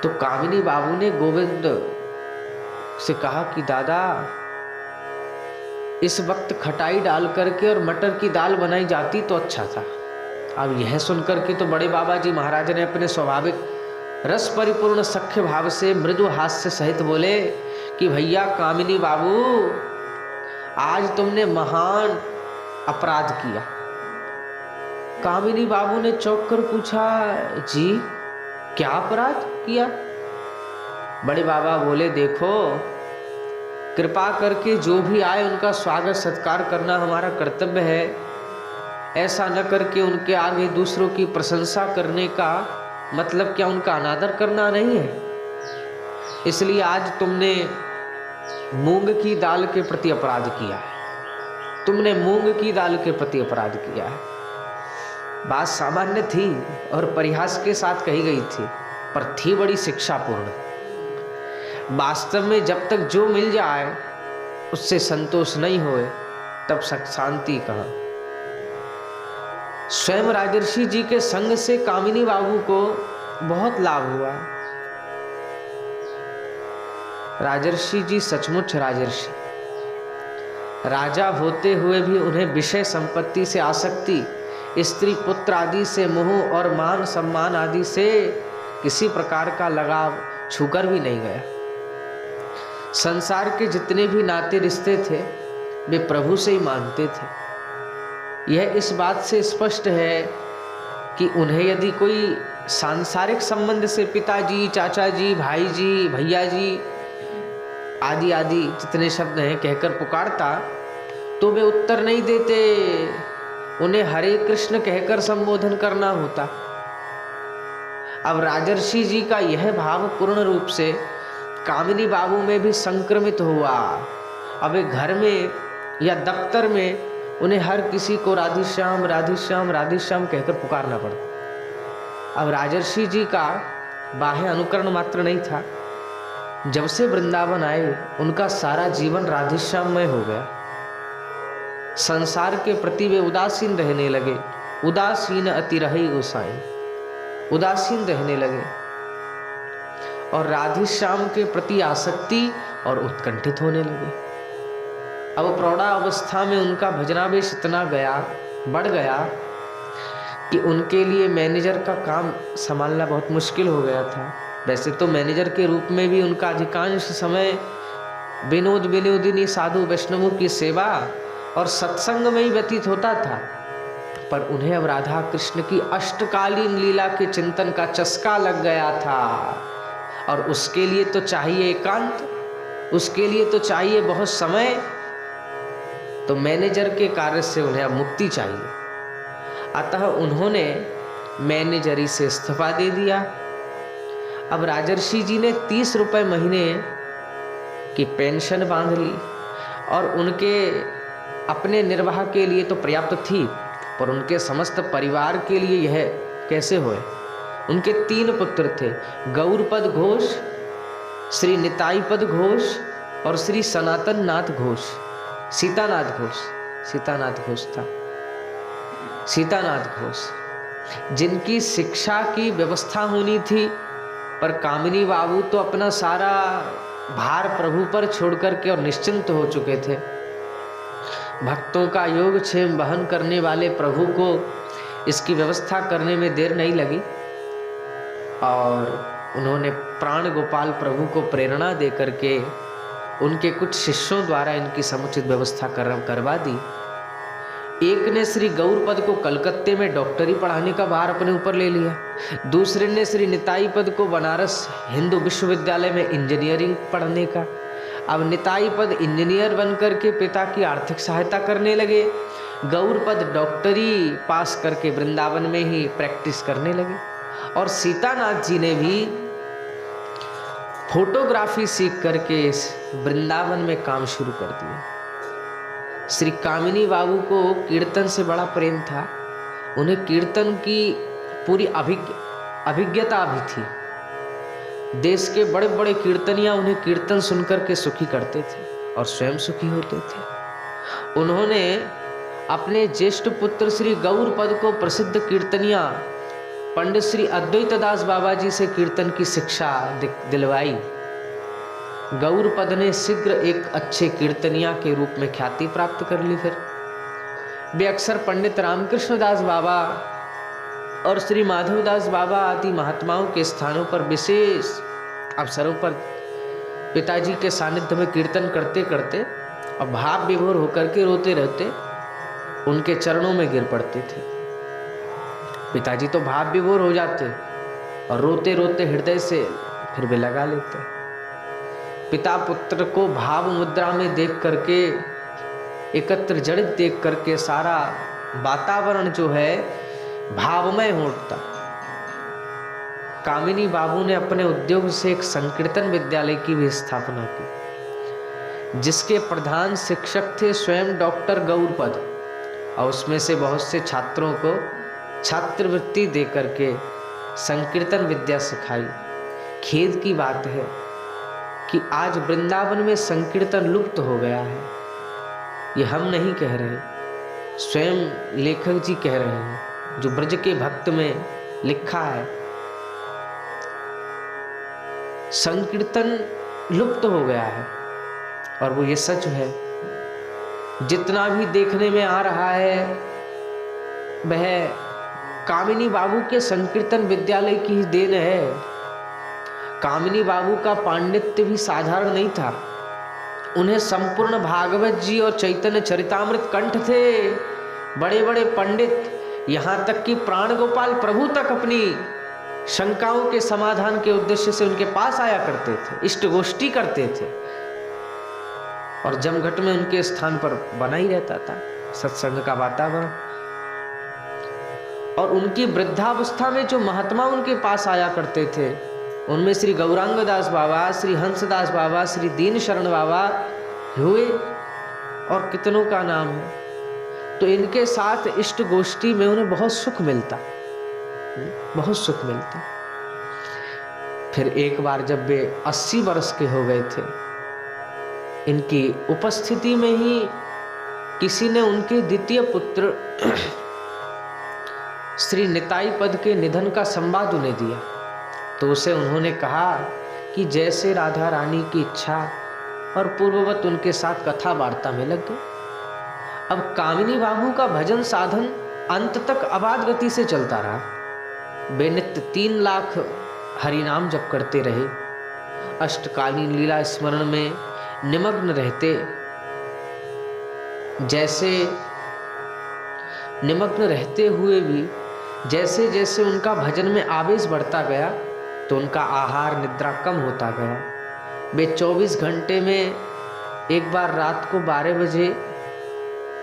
तो कामिनी बाबू ने गोविंद से कहा कि दादा, इस वक्त खटाई डाल करके और मटर की दाल बनाई जाती तो अच्छा था। अब यह सुनकर के तो बड़े बाबा जी महाराज ने अपने स्वाभाविक रस परिपूर्ण सख्य भाव से मृदु हास्य सहित बोले कि भैया कामिनी बाबू, आज तुमने महान अपराध किया। कामिनी बाबू ने चौंक कर पूछा, जी क्या अपराध किया? बड़े बाबा बोले, देखो, कृपा करके जो भी आए उनका स्वागत सत्कार करना हमारा कर्तव्य है। ऐसा न करके उनके आगे दूसरों की प्रशंसा करने का मतलब क्या उनका अनादर करना नहीं है? इसलिए आज तुमने मूंग की दाल के प्रति अपराध किया है। तुमने मूंग की दाल के प्रति अपराध किया है। बात सामान्य थी और परिहास के साथ कही गई थी, पर थी बड़ी शिक्षापूर्ण। वास्तव में जब तक जो मिल जाए उससे संतोष नहीं होए तब शांति कहाँ। स्वयं राजर्षि जी के संग से कामिनी बाबू को बहुत लाभ हुआ। राजर्षि जी सचमुच राजर्षि, राजा होते हुए भी उन्हें विषय संपत्ति से आसक्ति, स्त्री पुत्र आदि से मोह और मान सम्मान आदि से किसी प्रकार का लगाव छूकर भी नहीं गया। संसार के जितने भी नाते रिश्ते थे वे प्रभु से ही मानते थे। यह इस बात से स्पष्ट है कि उन्हें यदि कोई सांसारिक संबंध से पिताजी, चाचा जी, भाई जी, भैया जी आदि आदि जितने शब्द हैं कहकर पुकारता तो वे उत्तर नहीं देते, उन्हें हरे कृष्ण कहकर संबोधन करना होता। अब राजर्षि जी का यह भाव पूर्ण रूप से कामिनी बाबू में भी संक्रमित हुआ। अब एक घर में या दफ्तर में उन्हें हर किसी को राधेश्याम राधेश्याम राधेश्याम कहकर पुकारना पड़ता। अब राजर्षि जी का बाह्य अनुकरण मात्र नहीं था, जब से वृंदावन आए उनका सारा जीवन राधेश्याममय हो गया। संसार के प्रति वे उदासीन रहने लगे। उदासीन अति रही गोसाई, उदासीन रहने लगे और राधेश्याम के प्रति आसक्ति और उत्कंठित होने लगे। अब प्रौढ़ावस्था में उनका भजनावेश इतना बढ़ गया कि उनके लिए मैनेजर का काम संभालना बहुत मुश्किल हो गया था। वैसे तो मैनेजर के रूप में भी उनका अधिकांश समय विनोद विनोदिनी साधु वैष्णवों की सेवा और सत्संग में ही व्यतीत होता था, पर उन्हें अब राधा कृष्ण की अष्टकालीन लीला के चिंतन का चस्का लग गया था। और उसके लिए तो चाहिए एकांत, उसके लिए तो चाहिए बहुत समय। तो मैनेजर के कार्य से उन्हें अब मुक्ति चाहिए। अतः उन्होंने मैनेजरी से इस्तीफा दे दिया। अब राजर्षि जी ने 30 रुपए महीने की पेंशन बांध ली और उनके अपने निर्वाह के लिए तो पर्याप्त थी, पर उनके समस्त परिवार के लिए यह कैसे होए। उनके 3 पुत्र थे, गौरपद घोष, श्री निताईपद घोष और श्री सनातन नाथ घोष। सीतानाथ घोष था, सीतानाथ घोष, जिनकी शिक्षा की व्यवस्था होनी थी, पर कामिनी बाबू तो अपना सारा भार प्रभु पर छोड़ करके और निश्चिंत हो चुके थे। भक्तों का योगक्षेम वहन करने वाले प्रभु को इसकी व्यवस्था करने में देर नहीं लगी और उन्होंने प्राण गोपाल प्रभु को प्रेरणा दे करके उनके कुछ शिष्यों द्वारा इनकी समुचित व्यवस्था करवा दी। एक ने श्री गौरपद को कलकत्ते में डॉक्टरी पढ़ाने का भार अपने ऊपर ले लिया, दूसरे ने श्री निताई पद को बनारस हिंदू विश्वविद्यालय में इंजीनियरिंग पढ़ने का। अब निताई पद इंजीनियर बनकर के पिता की आर्थिक सहायता करने लगे, गौरपद डॉक्टरी पास करके वृंदावन में ही प्रैक्टिस करने लगे और सीतानाथ जी ने भी फोटोग्राफी सीख करके वृंदावन में काम शुरू कर दिया। श्री कामिनी बाबू को कीर्तन से बड़ा प्रेम था, उन्हें कीर्तन की पूरी अभिज्ञता भी थी। देश के बड़े बड़े कीर्तनिया उन्हें कीर्तन सुनकर के सुखी करते थे और स्वयं सुखी होते थे। उन्होंने अपने ज्येष्ठ पुत्र श्री गौरपद को प्रसिद्ध कीर्तनिया पंडित श्री अद्वैत दास बाबा जी से कीर्तन की शिक्षा दिलवाई। गौरपद ने शीघ्र एक अच्छे कीर्तनिया के रूप में ख्याति प्राप्त कर ली। फिर वे अक्सर पंडित रामकृष्ण दास बाबा और श्री माधवदास बाबा आदि महात्माओं के स्थानों पर विशेष अवसरों पर पिताजी के सानिध्य में कीर्तन करते करते और भाव विभोर होकर के रोते रहते उनके चरणों में गिर पड़ते थे। पिताजी तो भाव विभोर हो जाते और रोते रोते हृदय से फिर भी लगा लेते। पिता पुत्र को भाव मुद्रा में देख करके, एकत्र जड़ित देख करके सारा वातावरण जो है भावमय हो उठता। कामिनी बाबू ने अपने उद्योग से एक संकीर्तन विद्यालय की भी स्थापना की, जिसके प्रधान शिक्षक थे स्वयं डॉक्टर गौरपद, और उसमें से बहुत से छात्रों को छात्रवृत्ति दे करके संकीर्तन विद्या सिखाई। खेद की बात है कि आज वृंदावन में संकीर्तन लुप्त हो गया है। ये हम नहीं कह रहे, स्वयं लेखक जी कह रहे हैं, जो ब्रज के भक्त में लिखा है। संकीर्तन लुप्त हो गया है और वो ये सच है। जितना भी देखने में आ रहा है वह कामिनी बाबू के संकीर्तन विद्यालय की ही देन है। कामिनी बाबू का पांडित्य भी साधारण नहीं था। उन्हें संपूर्ण भागवत जी और चैतन्य चरितामृत कंठ थे। बड़े बड़े पंडित, यहाँ तक कि प्राण गोपाल प्रभु तक अपनी शंकाओं के समाधान के उद्देश्य से उनके पास आया करते थे, इष्ट गोष्ठी करते थे, और जमघट में उनके स्थान पर बना ही रहता था सत्संग का वातावरण। और उनकी वृद्धावस्था में जो महात्मा उनके पास आया करते थे, उनमें श्री गौरांग दास बाबा, श्री हंसदास बाबा, श्री दीन शरण बाबा हुए, और कितनों का नाम है। तो इनके साथ इष्ट गोष्ठी में उन्हें बहुत सुख मिलता, बहुत सुख मिलता। फिर एक बार जब वे 80 वर्ष के हो गए थे, इनकी उपस्थिति में ही किसी ने उनके द्वितीय पुत्र श्री निताई पद के निधन का संवाद उन्हें दिया। तो उसे उन्होंने कहा कि जैसे राधा रानी की इच्छा, और पूर्ववत उनके साथ कथा वार्ता में लग गए। अब कामिनी बाबू का भजन साधन अंत तक अबाध गति से चलता रहा। वे नित्य 3 लाख हरिनाम जप करते रहे, अष्टकालीन लीला स्मरण में निमग्न रहते। जैसे निमग्न रहते हुए भी जैसे जैसे उनका भजन में आवेश बढ़ता गया, तो उनका आहार निद्रा कम होता गया। वे 24 घंटे में एक बार रात को 12 बजे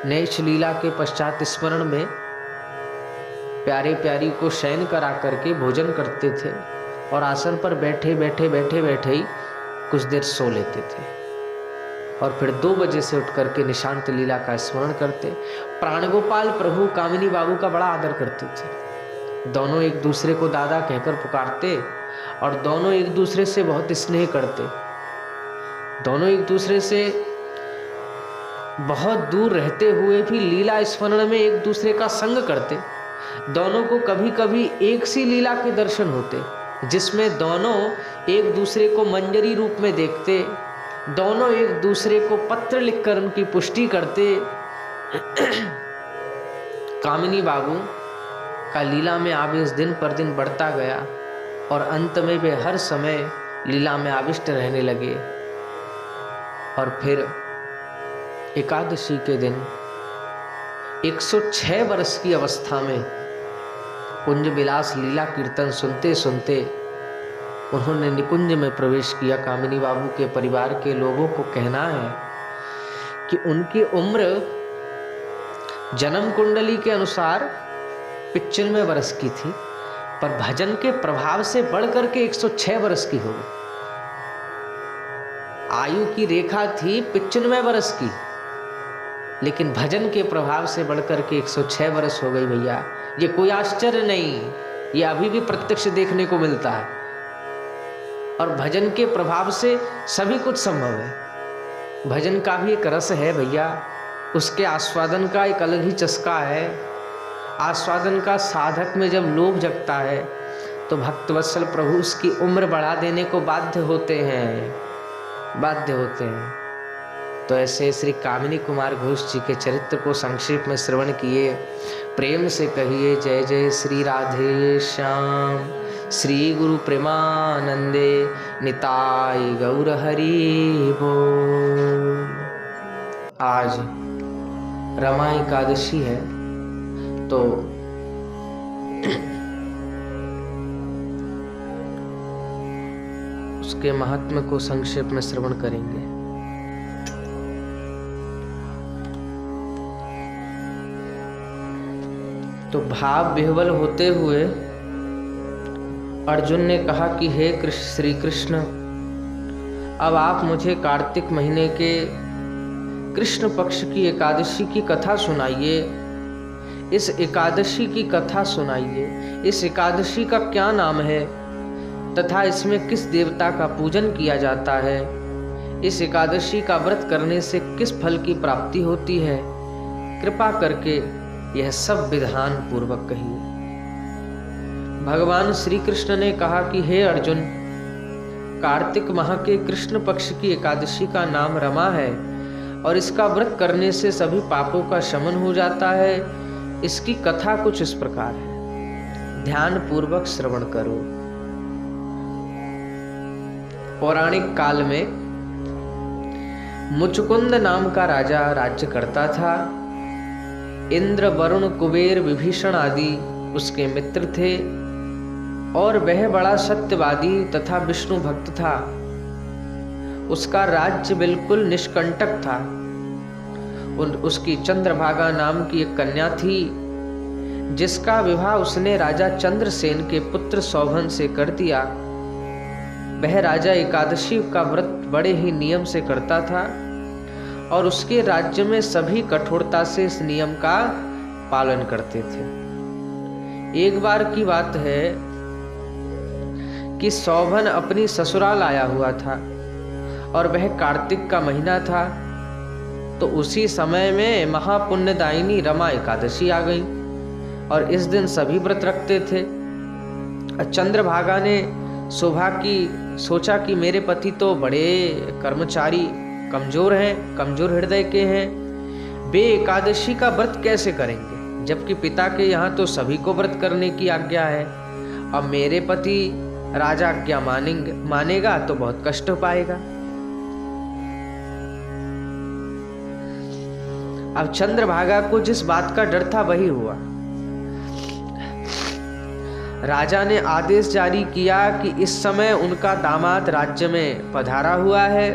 नैश लीला के पश्चात स्मरण में प्यारे प्यारी को शयन करा करके भोजन करते थे, और आसन पर बैठे बैठे ही कुछ देर सो लेते थे, और फिर 2 बजे से उठ करके निशांत लीला का स्मरण करते। प्राणगोपाल प्रभु कामिनी बाबू का बड़ा आदर करते थे। दोनों एक दूसरे को दादा कहकर पुकारते, और दोनों एक दूसरे से बहुत स्नेह करते। दोनों एक दूसरे से बहुत दूर रहते हुए भी लीला स्मरण में एक दूसरे का संग करते। दोनों को कभी कभी एक सी लीला के दर्शन होते, जिसमें दोनों एक दूसरे को मंजरी रूप में देखते। दोनों एक दूसरे को पत्र लिखकर उनकी पुष्टि करते। कामिनी बाबू का लीला में आवेश दिन पर दिन बढ़ता गया, और अंत में वे हर समय लीला में आविष्ट रहने लगे। और फिर एकादशी के दिन 106 वर्ष की अवस्था में कुंज विलास लीला कीर्तन सुनते सुनते उन्होंने निकुंज में प्रवेश किया। कामिनी बाबू के परिवार के लोगों को कहना है कि उनकी उम्र जन्म कुंडली के अनुसार 95 वर्ष की थी, पर भजन के प्रभाव से बढ़कर के 106 वर्ष की हो गई। आयु की रेखा थी 95 वर्ष की, लेकिन भजन के प्रभाव से बढ़कर के 106 वर्ष हो गई। भैया ये कोई आश्चर्य नहीं, ये अभी भी प्रत्यक्ष देखने को मिलता है। और भजन के प्रभाव से सभी कुछ संभव है। भजन का भी एक रस है भैया, उसके आस्वादन का एक अलग ही चस्का है। आस्वादन का साधक में जब लोभ जगता है तो भक्तवत्सल प्रभु उसकी उम्र बढ़ा देने को बाध्य होते हैं। तो ऐसे श्री कामिनी कुमार घोष जी के चरित्र को संक्षेप में श्रवण किए। प्रेम से कहिए जय जय श्री राधे श्याम, श्री गुरु प्रेमानंदे, निताई गौर हरि बोल। आज रमा एकादशी है तो उसके महात्म्य को संक्षेप में श्रवण करेंगे। तो भाव विह्वल होते हुए अर्जुन ने कहा कि हे श्री कृष्ण, अब आप मुझे कार्तिक महीने के कृष्ण पक्ष की एकादशी की कथा सुनाइए। इस एकादशी की कथा सुनाइए। इस एकादशी का क्या नाम है तथा इसमें किस देवता का पूजन किया जाता है। इस एकादशी का व्रत करने से किस फल की प्राप्ति होती है। कृपा करके यह सब विधान पूर्वक कहिए। भगवान श्री कृष्ण ने कहा कि हे अर्जुन, कार्तिक माह के कृष्ण पक्ष की एकादशी का नाम रमा है और इसका व्रत करने से सभी पापों का शमन हो जाता है। इसकी कथा कुछ इस प्रकार है, ध्यान पूर्वक श्रवण करो। पौराणिक काल में मुचकुंद नाम का राजा राज्य करता था। इंद्र, वरुण, कुबेर, विभीषण आदि उसके मित्र थे और वह बड़ा सत्यवादी तथा विष्णु भक्त था। उसका राज्य बिल्कुल निष्कंटक था। उसकी चंद्रभागा नाम की एक कन्या थी जिसका विवाह उसने राजा चंद्रसेन के पुत्र सौभन से कर दिया। वह राजा एकादशी का व्रत बड़े ही नियम से करता था और उसके राज्य में सभी कठोरता से इस नियम का पालन करते थे। एक बार की बात है कि सौभन अपनी ससुराल आया हुआ था और वह कार्तिक का महीना था। तो उसी समय में महापुण्यदायिनी रमा एकादशी आ गई और इस दिन सभी व्रत रखते थे। चंद्रभागा ने सोचा कि मेरे पति तो बड़े कर्मचारी, कमजोर हैं, कमजोर हृदय के हैं, वे एकादशी का व्रत कैसे करेंगे, जबकि पिता के यहाँ तो सभी को व्रत करने की आज्ञा है। अब मेरे पति राजा आज्ञा मानेगा तो बहुत कष्ट पाएगा। अब चंद्रभागा को जिस बात का डर था वही हुआ। राजा ने आदेश जारी किया कि इस समय उनका दामाद राज्य में पधारा हुआ है,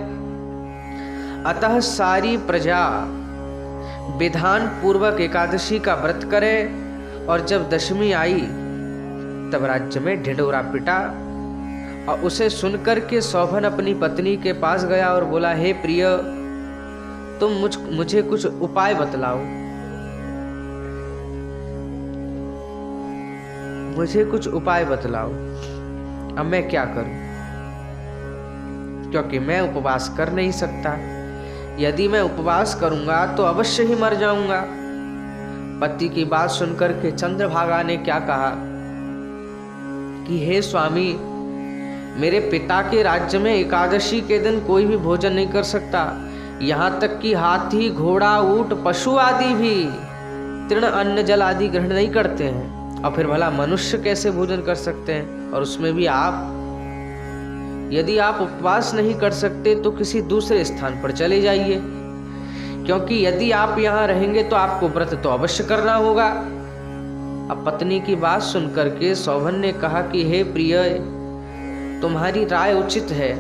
अतः सारी प्रजा विधान पूर्वक एकादशी का व्रत करे। और जब दशमी आई तब राज्य में ढिंढोरा पिटा और उसे सुनकर के सौभन अपनी पत्नी के पास गया और बोला, हे प्रिय, तुम मुझे कुछ उपाय बतलाओ, मुझे कुछ उपाय बतलाओ। अब मैं क्या करूं, क्योंकि मैं उपवास कर नहीं सकता। यदि मैं उपवास करूंगा तो अवश्य ही मर जाऊंगा। पति की बात सुनकर के चंद्रभागा ने क्या कहा कि हे स्वामी, मेरे पिता के राज्य में एकादशी के दिन कोई भी भोजन नहीं कर सकता। यहाँ तक कि हाथी, घोड़ा, ऊंट, पशु आदि भी तृण, अन्न, जल आदि ग्रहण नहीं करते हैं। और फिर भला मनुष्य कैसे भोजन कर सकते हैं, और उसमें भी आप। यदि आप उपवास नहीं कर सकते तो किसी दूसरे स्थान पर चले जाइए, क्योंकि यदि आप यहाँ रहेंगे तो आपको व्रत तो अवश्य करना होगा। अब पत्नी की बात सुनकर के सौभन ने कहा कि हे प्रिय, तुम्हारी राय उचित है,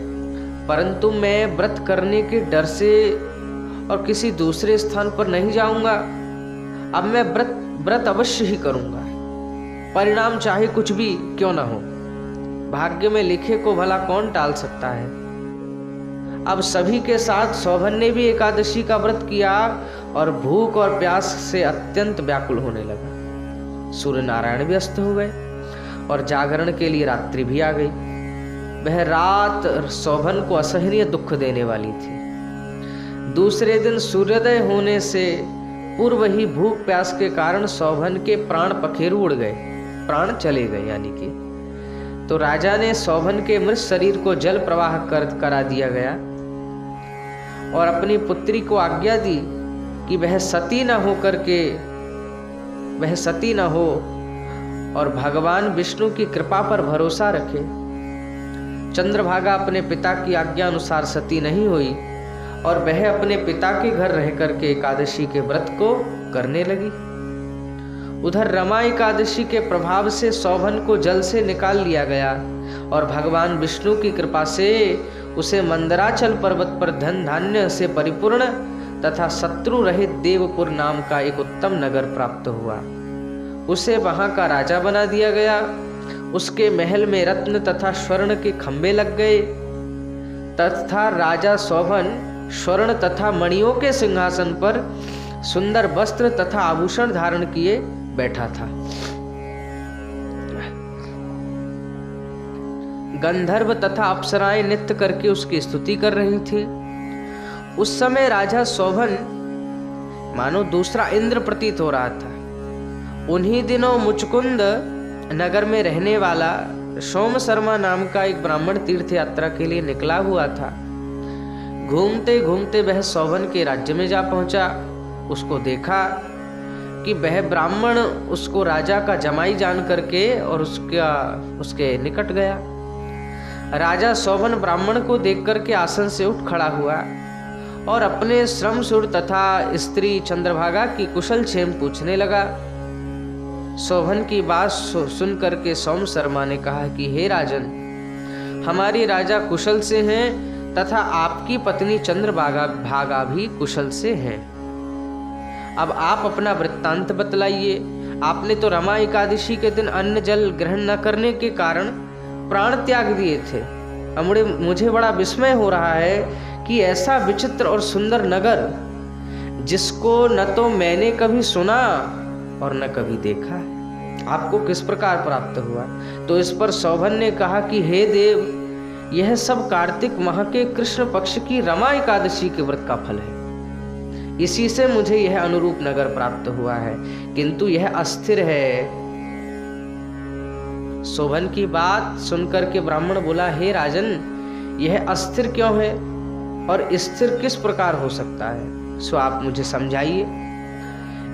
परंतु मैं व्रत करने के डर से और किसी दूसरे स्थान पर नहीं जाऊंगा। अब मैं व्रत अवश्य ही करूंगा, परिणाम चाहे कुछ भी क्यों ना हो। भाग्य में लिखे को भला कौन टाल सकता है। अब सभी के साथ सौभन ने भी एकादशी का व्रत किया और भूख और प्यास से अत्यंत व्याकुल होने लगा। सूर्य नारायण भी अस्त हो गए और जागरण के लिए रात्रि भी आ गई। वह रात सौभन को असहनीय दुख देने वाली थी। दूसरे दिन सूर्योदय होने से पूर्व ही भूख प्यास के कारण सौभन के प्राण पखेरु उड़ गए, प्राण चले गए यानी कि। तो राजा ने सौभन के मृत शरीर को जल प्रवाह करा दिया गया और अपनी पुत्री को आज्ञा दी कि वह सती न हो और भगवान विष्णु की कृपा पर भरोसा रखे। चंद्रभागा अपने पिता की आज्ञा अनुसार सती नहीं हुई और वह अपने पिता के घर रह करके एकादशी के व्रत को करने लगी। उधर रमा एकादशी के प्रभाव से सौभन को जल से निकाल लिया गया और भगवान विष्णु की कृपा से उसे मंदराचल पर्वत पर धन धान्य से परिपूर्ण तथा शत्रु रहित देवपुर नाम का एक उत्तम नगर प्राप्त हुआ। उसे वहां का राजा बना दिया गया। उसके महल में रत्न तथा स्वर्ण के खंभे लग गए तथा राजा सौभन स्वर्ण तथा मणियों के सिंहासन पर सुंदर वस्त्र तथा आभूषण धारण किए बैठा था। गंधर्व तथा अप्सराएं नृत्य करके उसकी स्तुति कर रही थी। उस समय राजा सौभन मानो दूसरा इंद्र प्रतीत हो रहा था। उन्हीं दिनों मुचकुंद नगर में रहने वाला सोम शर्मा नाम का एक ब्राह्मण तीर्थ यात्रा के लिए निकला हुआ था। घूमते घूमते वह सौभन के राज्य में जा पहुंचा। उसको देखा कि वह ब्राह्मण उसको राजा का जमाई जान करके और उसके निकट गया। राजा सौभन ब्राह्मण को देख करके आसन से उठ खड़ा हुआ और अपने श्रमशूर तथा स्त्री चंद्रभागा की कुशल क्षेम पूछने लगा। सौभन की बात सुन करके सोम शर्मा ने कहा कि हे राजन, हमारे राजा कुशल से हैं तथा आपकी पत्नी चंद्रभागा भी कुशल से हैं। अब आप अपना वृत्तांत बतलाइए। आपने तो रमा एकादशी के दिन अन्न जल ग्रहण न करने के कारण प्राण त्याग दिए थे। अब मुझे बड़ा विस्मय हो रहा है कि ऐसा विचित्र और सुंदर नगर जिसको न तो मैंने कभी सुना और न कभी देखा, आपको किस प्रकार प्राप्त हुआ। तो इस पर सौभन ने कहा कि हे देव, यह सब कार्तिक माह के कृष्ण पक्ष की रमा एकादशी के व्रत का फल है। इसी से मुझे यह अनुरूप नगर प्राप्त हुआ है, किंतु यह अस्थिर है। शोभन की बात सुनकर के ब्राह्मण बोला, हे राजन, यह अस्थिर क्यों है और स्थिर किस प्रकार हो सकता है, सो आप मुझे समझाइए।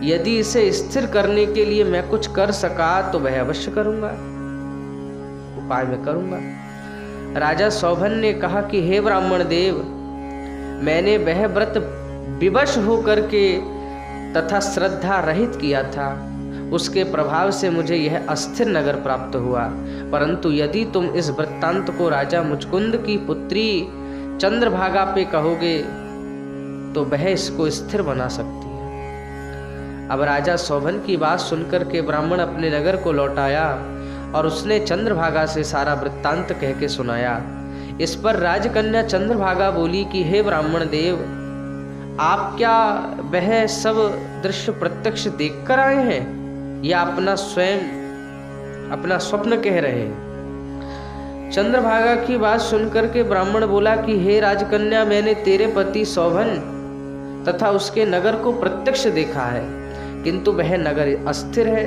यदि इसे स्थिर करने के लिए मैं कुछ कर सका तो वह अवश्य करूंगा, उपाय मैं करूंगा। राजा सौभन ने कहा कि हे ब्राह्मण देव, मैंने वह व्रत विवश होकर के तथा श्रद्धा रहित किया था, उसके प्रभाव से मुझे यह अस्थिर नगर प्राप्त हुआ। परंतु यदि तुम इस वृत्तांत को राजा मुचकुंद की पुत्री चंद्रभागा पे कहोगे तो वह इसको स्थिर बना सकती है। अब राजा सौभन की बात सुनकर के ब्राह्मण अपने नगर को लौट आया और उसने चंद्रभागा से सारा वृत्तांत कह के सुनाया। इस पर राजकन्या चंद्रभागा बोली कि हे ब्राह्मण देव, आप क्या वह सब दृश्य प्रत्यक्ष देख कर आए हैं या अपना स्वप्न कह रहे हैं। चंद्रभागा की बात सुनकर के ब्राह्मण बोला कि हे राजकन्या, मैंने तेरे पति सौभन तथा उसके नगर को प्रत्यक्ष देखा है, किंतु वह नगर अस्थिर है।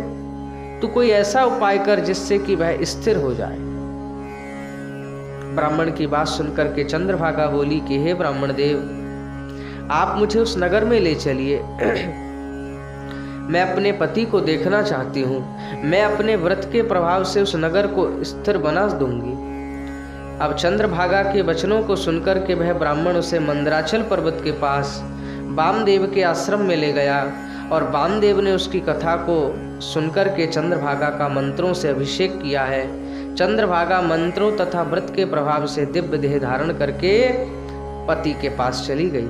तू कोई ऐसा उपाय कर जिससे कि वह स्थिर हो जाए। ब्राह्मण की बात सुनकर के चंद्रभागा बोली कि हे ब्राह्मण देव, आप मुझे उस नगर में ले चलिए। मैं अपने पति को देखना चाहती हूँ। मैं अपने व्रत के प्रभाव से उस नगर को स्थिर बना दूंगी। अब चंद्रभागा के वचनों को सुनकर के वह ब्राह्मण उसे मंदराचल पर्वत के पास वामदेव के आश्रम में ले गया और वामदेव ने उसकी कथा को सुनकर के चंद्रभागा का मंत्रों से अभिषेक किया है। चंद्रभागा मंत्रों तथा व्रत के प्रभाव से दिव्य देह धारण करके पति के पास चली गई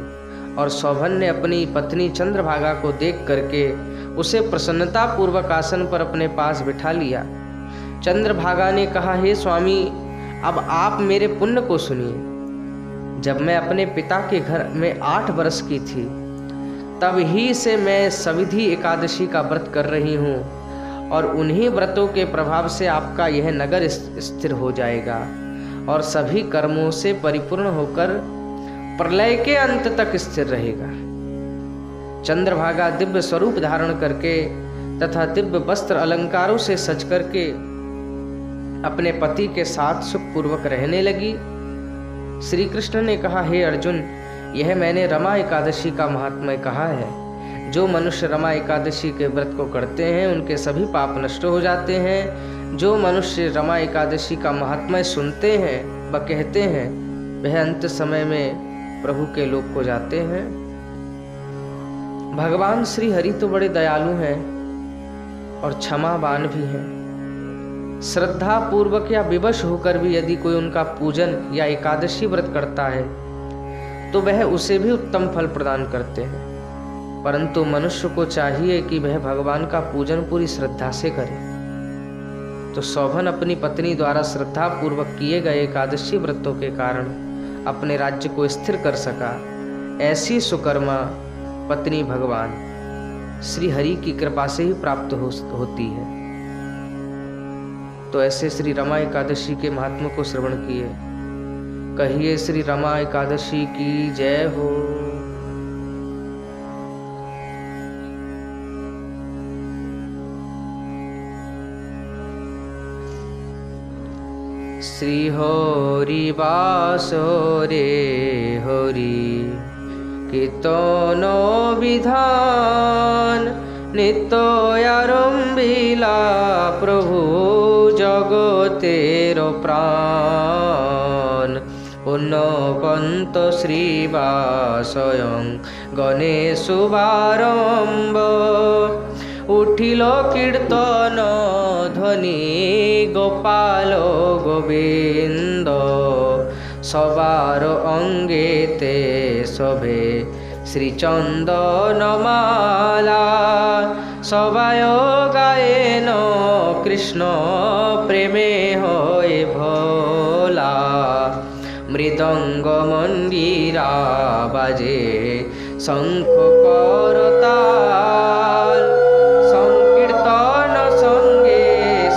और सौभन ने अपनी पत्नी चंद्रभागा को देख करके उसे प्रसन्नता पूर्वक आसन पर अपने पास बिठा लिया। चंद्रभागा ने कहा, हे स्वामी, अब आप मेरे पुण्य को सुनिए। जब मैं अपने पिता के घर में 8 वर्ष की थी, तब ही से मैं सविधि एकादशी का व्रत कर रही हूँ और उन्हीं व्रतों के प्रभाव से आपका यह नगर स्थिर हो जाएगा और सभी कर्मों से परिपूर्ण होकर प्रलय के अंत तक स्थिर रहेगा। चंद्रभागा दिव्य स्वरूप धारण करके तथा दिव्य वस्त्र अलंकारों से सज करके अपने पति के साथ सुखपूर्वक रहने लगी। श्री कृष्ण ने कहा, हे अर्जुन, यह मैंने रमा एकादशी का महात्म्य कहा है। जो मनुष्य रमा एकादशी के व्रत को करते हैं उनके सभी पाप नष्ट हो जाते हैं। जो मनुष्य रमा एकादशी का महात्म्य सुनते हैं व कहते हैं वह अंत समय में प्रभु के लोक को जाते हैं। भगवान श्री हरि तो बड़े दयालु हैं और क्षमावान भी हैं। श्रद्धा पूर्वक या विवश होकर भी यदि कोई उनका पूजन या एकादशी व्रत करता है तो वह उसे भी उत्तम फल प्रदान करते हैं। परंतु मनुष्य को चाहिए कि वह भगवान का पूजन पूरी श्रद्धा से करे। तो शोभन अपनी पत्नी द्वारा श्रद्धा पूर्वक किए गए एकादशी व्रतों के कारण अपने राज्य को स्थिर कर सका। ऐसी सुकर्मा पत्नी भगवान श्री हरि की कृपा से ही प्राप्त होती है। तो ऐसे श्री रमा एकादशी के महात्मा को श्रवण किए। कहिए श्री रमा एकादशी की जय हो। श्री हरि वासो रे हरि कीर्तन विधान नित्य आरंभिला प्रभु जगतेर प्राण उन्नकंत श्रीवासयं गणेश शुभारंभ उठिल कीर्तन ध्वनि गोपाल गोविंद सबार अंगेते शोभे श्री चंदनमाला सबाय गायन कृष्ण प्रेमे होए भोला मृदंग मंदिरा बाजे शंख करताल संकीर्तन संगे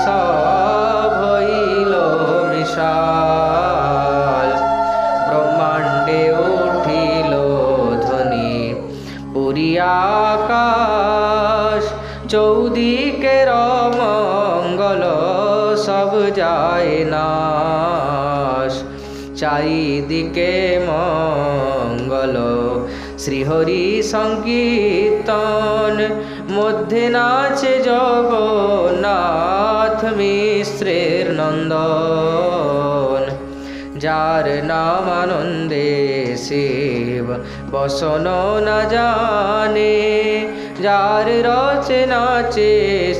सब भइल मिशाल ब्रह्मांडे उठिल ध्वनि पुरी आकाश चौदिके मंगल सब जाए नाश चारिदिके मंगल श्रीहरि संकीर्तन मध्य नाचे जगन्नाथ मिश्रेर नंदन जार नाम आनंदे शिव बसन न जाने जार रचे नाचे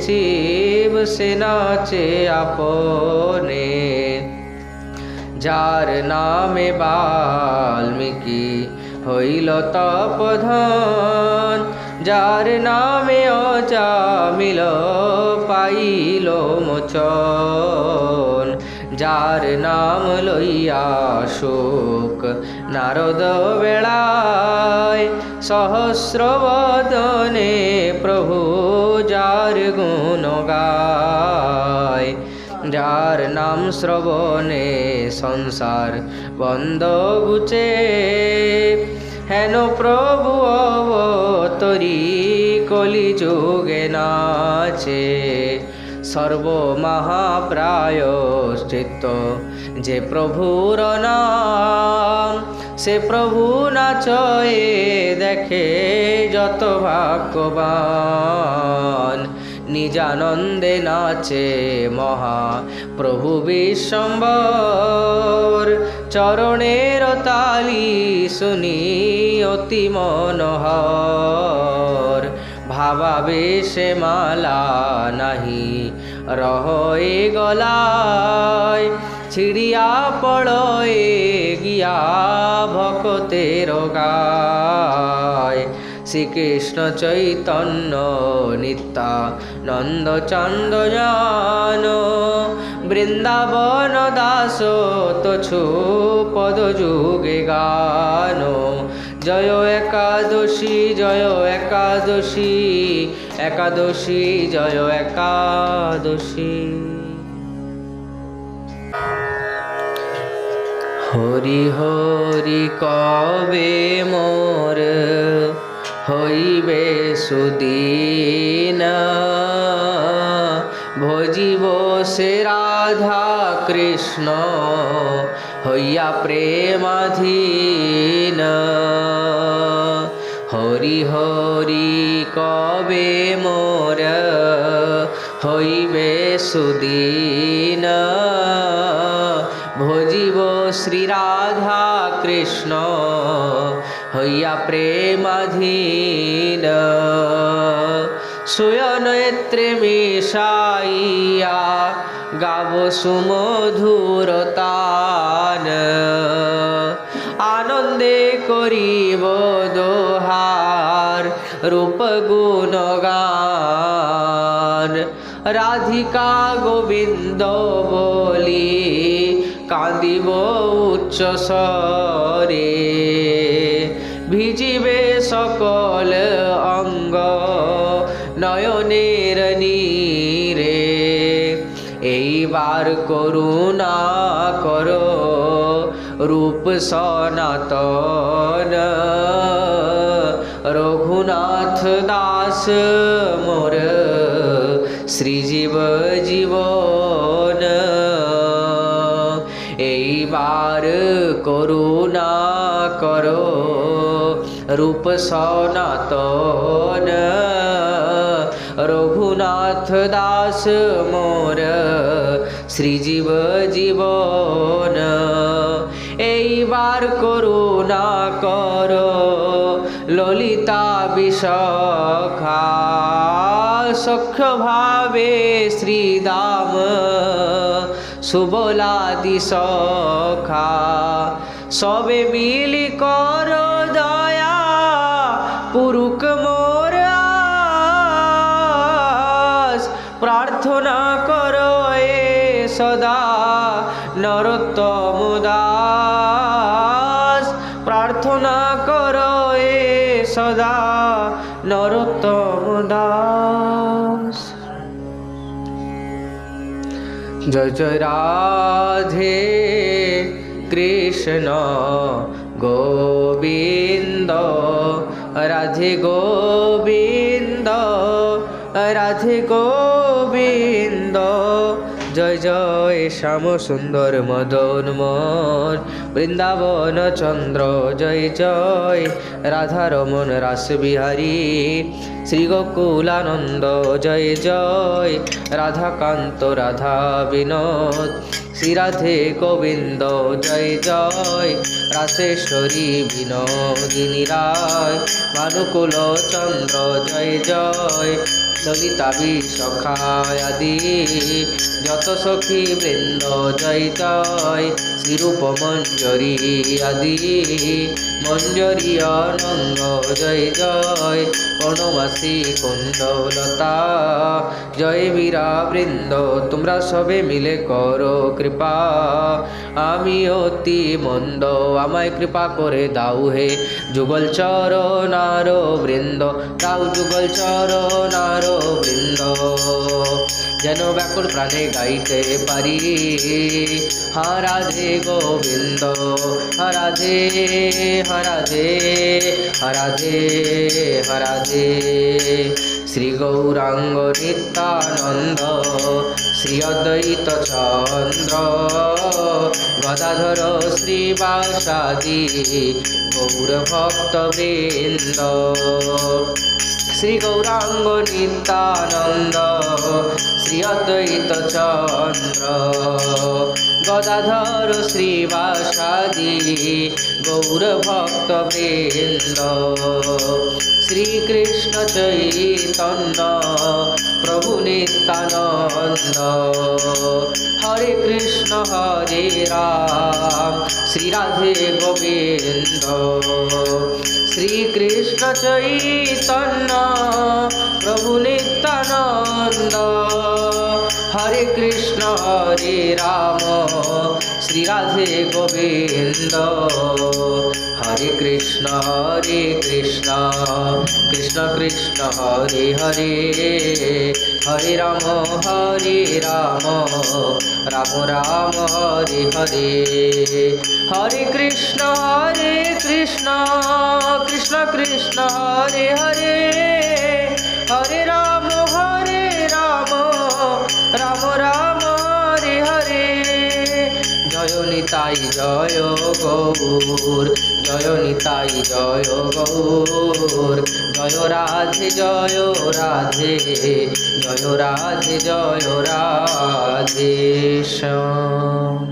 शिव से नाचे आपने जार नामे वाल्मीकि হইল তপধন যার নামে অজামিল পাইল মোচন যার নাম লইয়া শোক নারদ বেলায় সহস্র বদনে প্রভু যার গুণ গায় যার নাম শ্রবণে সংসার বন্ধ গুচে হেন প্রভু অবতরী কলি যুগে নাচে সর্ব মহাপ্রায়শ্চিত্ত যে প্রভুর নাম সে প্রভু নাচয়ে দেখে যত ভাগ্যবান নিজানন্দে নাচে মহা প্রভু বিশ্বম্বর চরণের তালি শুনি অতি মনোহর ভাবাবেশে মালা নাহি রহয়ে গলায় ছিড়িয়া পড়য়ে গিয়া ভকতের গায় শ্রীকৃষ্ণ চৈতন্য নিত্যানন্দ চন্দ্রযান বৃন্দাবন দাস তছু পদ যুগে গান জয় একাদশী জয় একাদশী একাদশী জয় একাদশী। হরি হরি কবে মোর হইবে সুদিন ভজিব সে রাধা কৃষ্ণ হইয়া প্রেমাধীন হরি হরি কবে মোর হইবে সুদিন ভজিব শ্রী রাধা কৃষ্ণ হইয়া প্রেমাধীন সুয়নেত্রে মিশাইয়া গাব সুমধুর তান আনন্দে করিব দোহার রূপ গুণগান রাধিকা গোবিন্দ বলি কাঁদিব উচ্চ স্বরে ভিজিবে সকল অঙ্গ নয়নের নীরে এইবার করুণা করো রূপ সনাতন রঘুনাথ দাস মোর শ্রীজীব জীবন এইবার করুণা করো রূপ সনাতন রঘুনাথ দাস মোর শ্রীজীব জীবন এইবার করুণা করো ললিতা বিশাখা সখ্য ভাবে শ্রীদাম সুবলাদি সখা সবে মিলি কর দয়া পুরুক মোর আস প্রার্থনা করো এ সদা নরোত্তম দাস প্রার্থনা করো এ সদা নরোত্তম দাস। জয় জয় রাধে কৃষ্ণ গোবিন্দ রাধে গোবিন্দ রাধে গোবিন্দ জয় জয় শ্যাম সুন্দর মদন মোহন বৃন্দাবন চন্দ্র জয় জয় রাধা রমন রাস বিহারী শ্রী গোকুলানন্দ জয় জয় রাধাকান্ত রাধা বিনোদ শ্রী রাধে গোবিন্দ জয় জয় রাসেশ্বরী বিনোদিনী রায় ভানুকুল চন্দ্র জয় জয় ললিতা বিশাখায়াদি যত সখী বৃন্দ জয় জয় শ্রীরূপ মঞ্জরী আদি মঞ্জরী অনঙ্গ জয় জয় বনবাসী কুণ্ডলতা জয় বীরা বৃন্দ তোমরা সবে মিলে করো কৃপা আমি অতি মন্দ আমায় কৃপা করে দাও হে যুগল চরণার বৃন্দ দাও যুগল চরণার বৃন্দ যেন ব্যাকুল প্রাণে গাইতে পারি হা রাধে গোবিন্দ হা রাধে হা রাধে হা রাধে হা রাধে শ্রী গৌরাঙ্গ নিত্যানন্দ শ্রী অদ্বৈত চন্দ্র গদাধর শ্রীবাসাদি গৌর ভক্ত বৃন্দ শ্রী গৌরাঙ্গ নিত্যানন্দ শ্রী অদ্বৈত চন্দ্র গদাধর শ্রীবাসাদি গৌর ভক্ত বৃন্দ শ্রীকৃষ্ণ চৈতন্য প্রভু নিত্যানন্দ হরে কৃষ্ণ হরে রাম শ্রী রাধে গোবিন্দ শ্রীকৃষ্ণ চৈতন্য প্রভু নিত্যানন্দ हरे कृष्ण हरे राम श्री राधे गोविंद। हरे कृष्ण कृष्ण कृष्ण हरे हरे, हरे राम राम राम हरे हरे। हरे कृष्ण कृष्ण कृष्ण हरे हरे, हरे राम राम राम हरे हरे। जय निताई जय गौर, जय निताई जय गौर, जय राधे जय राधे श्याम।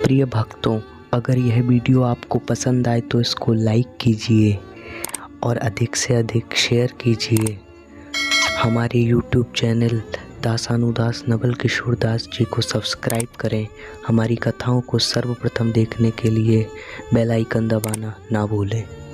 प्रिय भक्तों, अगर यह वीडियो आपको पसंद आए तो इसको लाइक कीजिए और अधिक से अधिक शेयर कीजिए। हमारे YouTube चैनल दासानुदास नवल किशोर दास जी को सब्सक्राइब करें। हमारी कथाओं को सर्वप्रथम देखने के लिए बेल आइकन दबाना ना भूलें।